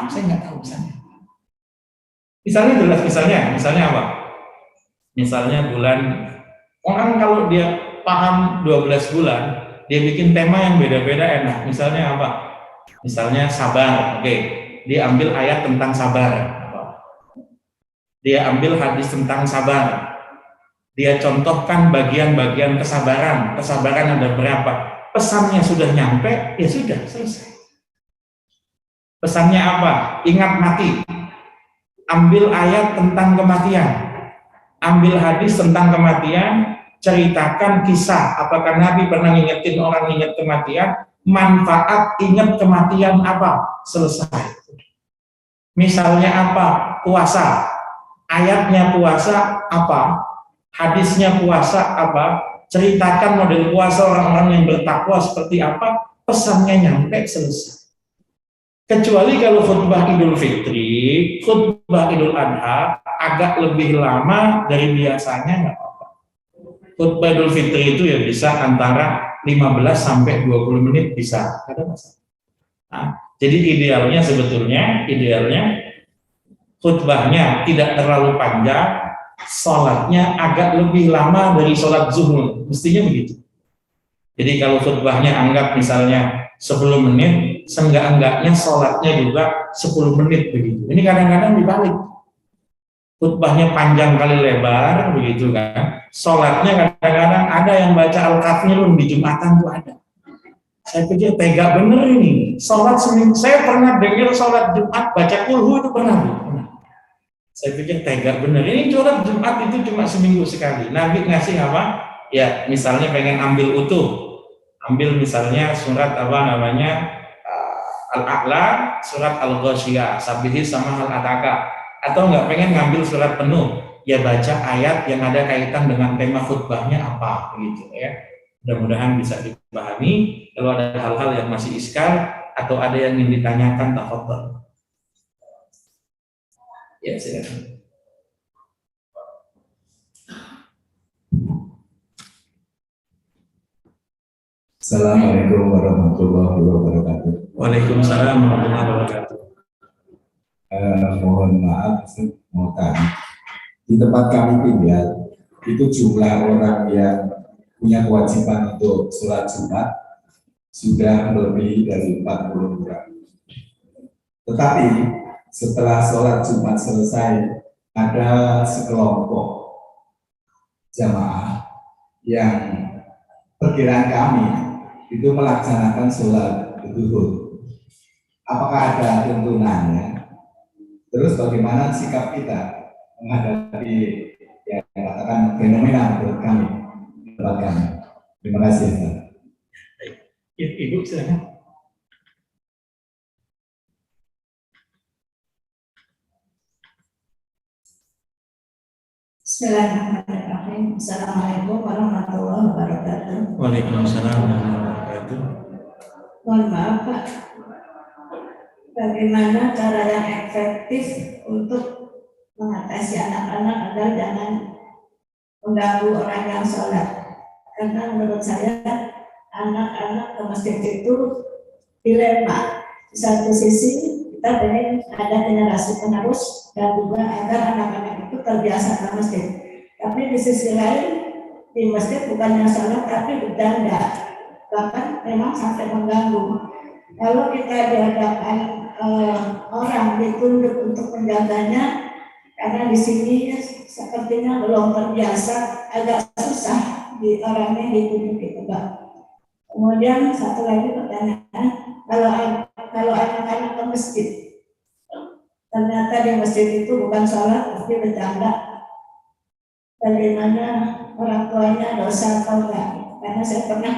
Misalnya jelas, misalnya apa? Misalnya bulan Orang kalau dia paham 12 bulan, dia bikin tema yang beda-beda enak. Misalnya apa? Misalnya sabar, oke. Dia ambil ayat tentang sabar. Dia ambil hadis tentang sabar. Dia contohkan bagian-bagian kesabaran. Kesabaran ada berapa? Pesannya sudah nyampe, ya sudah, selesai. Pesannya apa? Ingat mati. Ambil ayat tentang kematian. Ambil hadis tentang kematian, ceritakan kisah. Apakah Nabi pernah ngingetin orang ingat kematian? Manfaat ingat kematian apa? Selesai. Misalnya apa? Puasa. Ayatnya puasa apa? Hadisnya puasa apa? Ceritakan model puasa orang-orang yang bertakwa seperti apa? Pesannya nyampe, selesai. Kecuali kalau khutbah Idul Fitri, khutbah Idul Adha agak lebih lama dari biasanya, nggak apa-apa. Khutbah Idul Fitri itu ya bisa antara 15 sampai 20 menit bisa, ada masalah. Nah, jadi idealnya khutbahnya tidak terlalu panjang, sholatnya agak lebih lama dari sholat zuhur, mestinya begitu. Jadi kalau khutbahnya anggap misalnya 10 menit, seenggak-enggaknya sholatnya juga 10 menit begitu. Ini kadang-kadang dibalik. Khutbahnya panjang kali lebar begitu kan. Sholatnya kadang-kadang ada yang baca Al-Kafirun di Jumatan tuh ada. Saya pikir tega bener ini. Sholat seminggu, saya pernah dengar sholat Jumat baca kulhu itu pernah. Saya pikir tega bener. Ini sholat Jumat itu cuma seminggu sekali. Nabi ngasih apa? Ya misalnya pengen ambil utuh. Ambil misalnya surat apa namanya Al-A'la, surat Al-Ghasyiyah, Sabihi sama Al-Ataka, atau enggak pengen ngambil surat penuh, ya baca ayat yang ada kaitan dengan tema khutbahnya apa gitu ya. Mudah-mudahan bisa dipahami. Kalau ada hal-hal yang masih iskal atau ada yang ingin ditanyakan, tafadhol. Ya, silakan. Assalamualaikum warahmatullahi wabarakatuh. Waalaikumsalam warahmatullahi wabarakatuh. Mohon maaf, mau tanya. Di tempat kami tinggal, itu jumlah orang yang punya kewajiban untuk sholat Jumat sudah lebih dari 40 orang. Tetapi setelah sholat Jumat selesai, ada sekelompok jamaah yang perkiraan kami itu melaksanakan sholat zuhur. Apakah ada tuntunannya? Terus bagaimana sikap kita menghadapi yang katakan fenomena menurut kami, tempat kami? Terima kasih. Ibu silakan. Bismillahirrahmanirrahim. Assalamualaikum warahmatullahi wabarakatuh. Waalaikumsalam warahmatullahi wabarakatuh. Mohon maaf Pak, bagaimana cara yang efektif untuk mengatasi anak-anak agar jangan mengganggu orang yang sholat? Karena menurut saya anak-anak ke masjid itu dilema. Di satu sisi kita ingin ada generasi penerus dan juga agar anak-anak itu terbiasa ke masjid. Tapi di sisi lain di masjid bukannya sholat tapi bercanda, bahkan memang sampai mengganggu. Kalau kita diadakan orang ditunjuk untuk menjaganya, karena di sini sepertinya belum terbiasa, agak susah di orangnya ditunjuk gitu Pak. Kemudian satu lagi pertanyaan, kalau anak-anak ke masjid, ternyata di masjid itu bukan sholat tapi bercanda, bagaimana orang tuanya dosa atau enggak? Karena saya pernah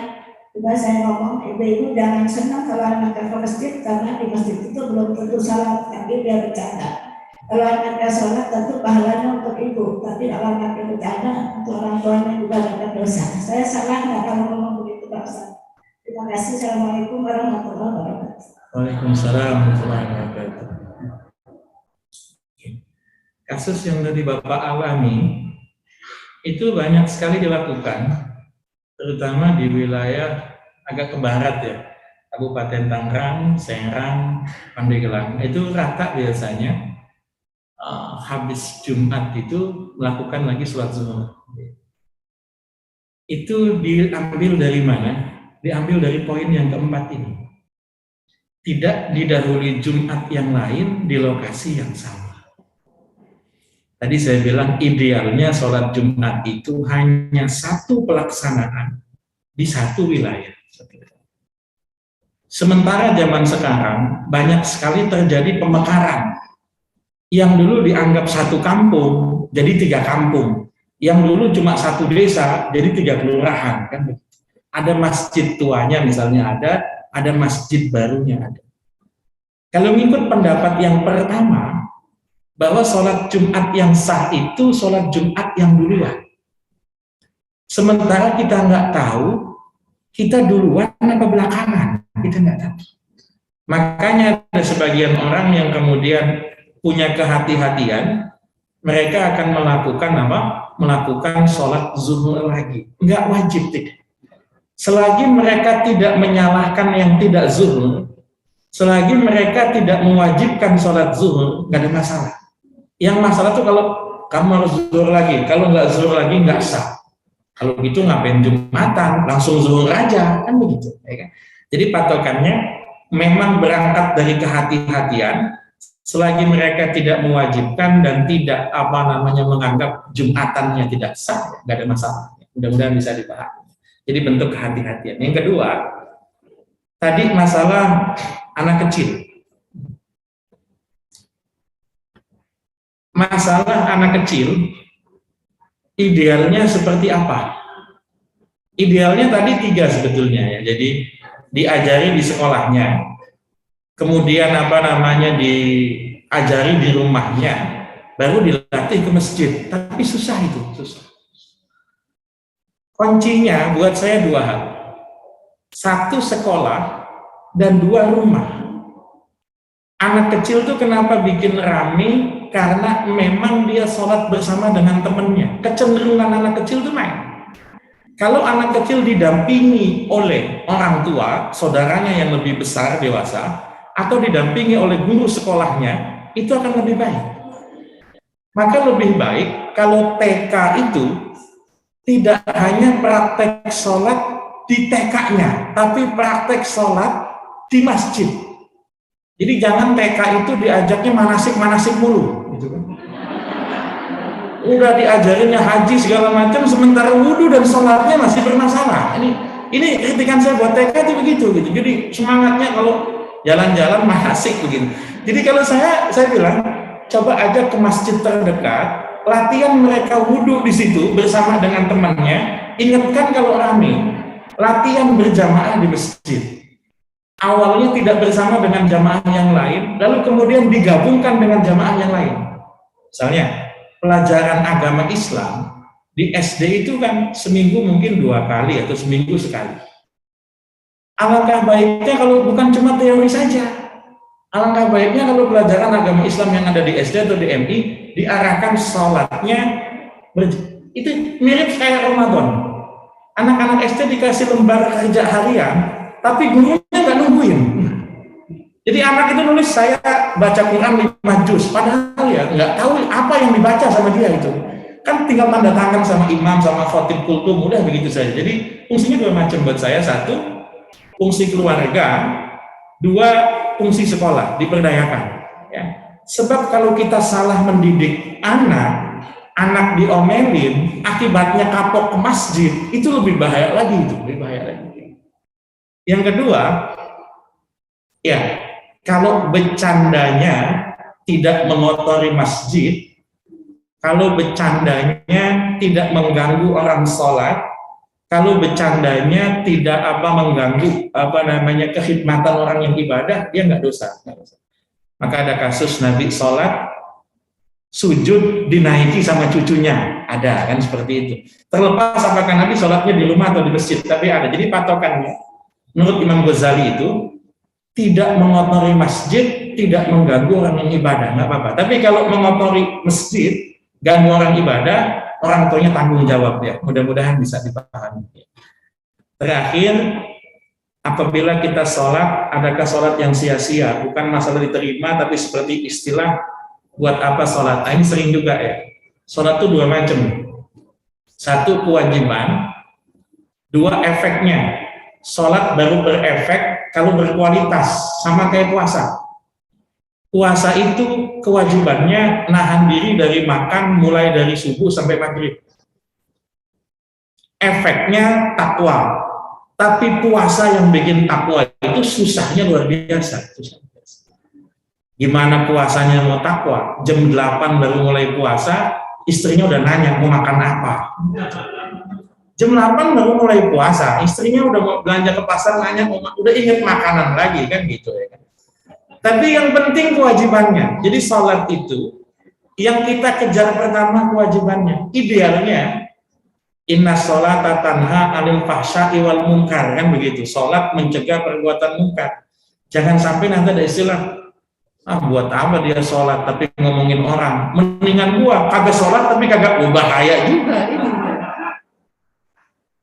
juga saya ngomong, ibu-ibu jangan senang kalau anaknya ke masjid karena di masjid itu belum tentu sholat, tapi dia bercanda. Kalau anaknya sholat tentu pahalanya untuk ibu, tapi kalau anaknya bercanda untuk orang tuanya juga dapat dosa. Saya salah nggak kalau ngomong begitu Pak Ustaz? Terima kasih. Assalamualaikum warahmatullahi wabarakatuh. Waalaikumsalam warahmatullahi wabarakatuh. Kasus yang tadi Bapak alami itu banyak sekali dilakukan, terutama di wilayah agak ke barat ya, Kabupaten Tangerang, Serang, Pandeglang. Itu rata biasanya habis Jumat itu melakukan lagi sholat zuhur. itu diambil dari mana? Diambil dari poin yang keempat ini. Tidak didahului Jumat yang lain di lokasi yang sama. Tadi saya bilang idealnya sholat Jumat itu hanya satu pelaksanaan di satu wilayah. Sementara zaman sekarang banyak sekali terjadi pemekaran. Yang dulu dianggap satu kampung jadi 3 kampung. Yang dulu cuma satu desa jadi 3 kelurahan, kan? Ada masjid tuanya misalnya ada masjid barunya ada. Kalau mengikut pendapat yang pertama bahwa sholat Jumat yang sah itu sholat Jumat yang duluan. Sementara kita nggak tahu kita duluan apa belakangan, kita nggak tahu. Makanya ada sebagian orang yang kemudian punya kehati-hatian, mereka akan melakukan apa? Melakukan sholat zuhur lagi. Nggak wajib tidak. Selagi mereka tidak menyalahkan yang tidak zuhur, selagi mereka tidak mewajibkan sholat zuhur, nggak ada masalah. Yang masalah tuh kalau kamu harus zuhur lagi, kalau nggak zuhur lagi nggak sah. Kalau gitu ngapain Jumatan, langsung zuhur aja, kan begitu. Ya kan? Jadi patokannya memang berangkat dari kehati-hatian. Selagi mereka tidak mewajibkan dan tidak menganggap Jumatannya tidak sah, nggak ada masalah. Mudah-mudahan bisa dipahami. Jadi bentuk kehati-hatian. Yang kedua, tadi masalah anak kecil. Masalah anak kecil, idealnya seperti apa? Idealnya tadi 3 sebetulnya ya. Jadi diajari di sekolahnya, kemudian diajari di rumahnya, baru dilatih ke masjid. Tapi susah itu, susah. Kuncinya buat saya 2 hal. 1 sekolah dan 2 rumah. Anak kecil tuh kenapa bikin rame? Karena memang dia sholat bersama dengan temannya. Kecenderungan anak kecil tuh main. Kalau anak kecil didampingi oleh orang tua, saudaranya yang lebih besar, dewasa, atau didampingi oleh guru sekolahnya, itu akan lebih baik. Maka lebih baik kalau TK itu tidak hanya praktek sholat di TK-nya, tapi praktek sholat di masjid. Jadi jangan TK itu diajaknya manasik-manasik mulu, gitu kan. Udah diajarinnya haji segala macam, sementara wudhu dan sholatnya masih bermasalah. Ini kritikan saya buat TK itu begitu, gitu. Jadi semangatnya kalau jalan-jalan manasik begitu. Jadi kalau saya bilang coba ajak ke masjid terdekat, latihan mereka wudhu di situ bersama dengan temannya. Ingatkan kalau rame, latihan berjamaah di masjid. Awalnya tidak bersama dengan jamaah yang lain, lalu kemudian digabungkan dengan jamaah yang lain. Misalnya, pelajaran agama Islam di SD itu kan seminggu mungkin 2 kali atau seminggu sekali. Alangkah baiknya kalau bukan cuma teori saja. Alangkah baiknya kalau pelajaran agama Islam yang ada di SD atau di MI diarahkan sholatnya itu mirip kayak Ramadan. Anak-anak SD dikasih lembar kerja harian, tapi gurunya nggak nungguin. Jadi anak itu nulis saya baca Quran 5 juz, padahal ya nggak tahu apa yang dibaca sama dia itu. Kan tinggal tanda tangan sama imam, sama khotib kultum, udah begitu saja. Jadi fungsinya 2 macam buat saya. 1, fungsi keluarga. 2, fungsi sekolah, diperdayakan. Ya. Sebab kalau kita salah mendidik anak diomelin, akibatnya kapok ke masjid, itu lebih bahaya lagi itu, lebih bahaya lagi. Yang kedua, ya, kalau bercandanya tidak mengotori masjid, kalau bercandanya tidak mengganggu orang sholat, kalau bercandanya tidak mengganggu kekhidmatan orang yang ibadah, dia nggak dosa. Maka ada kasus Nabi sholat, sujud dinaiki sama cucunya, ada kan seperti itu. Terlepas apakah Nabi sholatnya di rumah atau di masjid, tapi ada. Jadi patokannya, menurut Imam Ghazali itu tidak mengotori masjid, tidak mengganggu orang yang ibadah, nggak apa-apa. Tapi kalau mengotori masjid, ganggu orang ibadah, orang tuanya tanggung jawab ya. Mudah-mudahan bisa dipahami. Terakhir, apabila kita sholat, adakah sholat yang sia-sia? Bukan masalah diterima, tapi seperti istilah buat apa sholat? Nah, ini sering juga ya. Sholat itu 2 macam. 1 kewajiban, Dua efeknya, sholat baru berefek kalau berkualitas, sama kayak puasa. Puasa itu kewajibannya nahan diri dari makan mulai dari subuh sampai maghrib. Efeknya takwa. Tapi puasa yang bikin takwa itu susahnya luar biasa. Gimana puasanya mau takwa? Jam 8 baru mulai puasa, istrinya udah nanya mau makan apa. Jam 8 baru mulai puasa, istrinya udah mau belanja ke pasar nanya, udah inget makanan lagi kan gitu ya. Tapi yang penting kewajibannya. Jadi sholat itu yang kita kejar pertama kewajibannya. Idealnya inna sholata tanha 'anil fahsya'i wal munkar, kan begitu. Sholat mencegah perbuatan munkar. Jangan sampai nanti ada istilah, buat apa dia sholat tapi ngomongin orang. Mendingan gua kagak sholat tapi kagak, bahaya juga ini.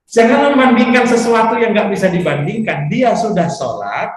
Jangan membandingkan sesuatu yang nggak bisa dibandingkan. Dia sudah sholat,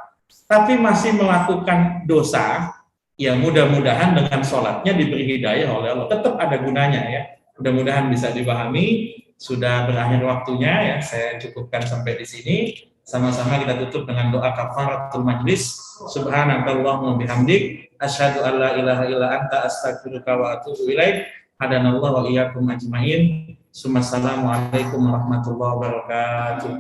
tapi masih melakukan dosa. Ya mudah-mudahan dengan sholatnya diberi hidayah oleh Allah. Tetap ada gunanya ya. Mudah-mudahan bisa dipahami. Sudah berakhir waktunya ya. Saya cukupkan sampai di sini. Sama-sama kita tutup dengan doa kafaratul majlis. Subhanakallahumma bihamdik. Asyhadu an la ilaha illa anta astaghfiruka wa atubu ilaik. Hadanallahu wa iyyakum ajmain. Assalamualaikum warahmatullahi wabarakatuh.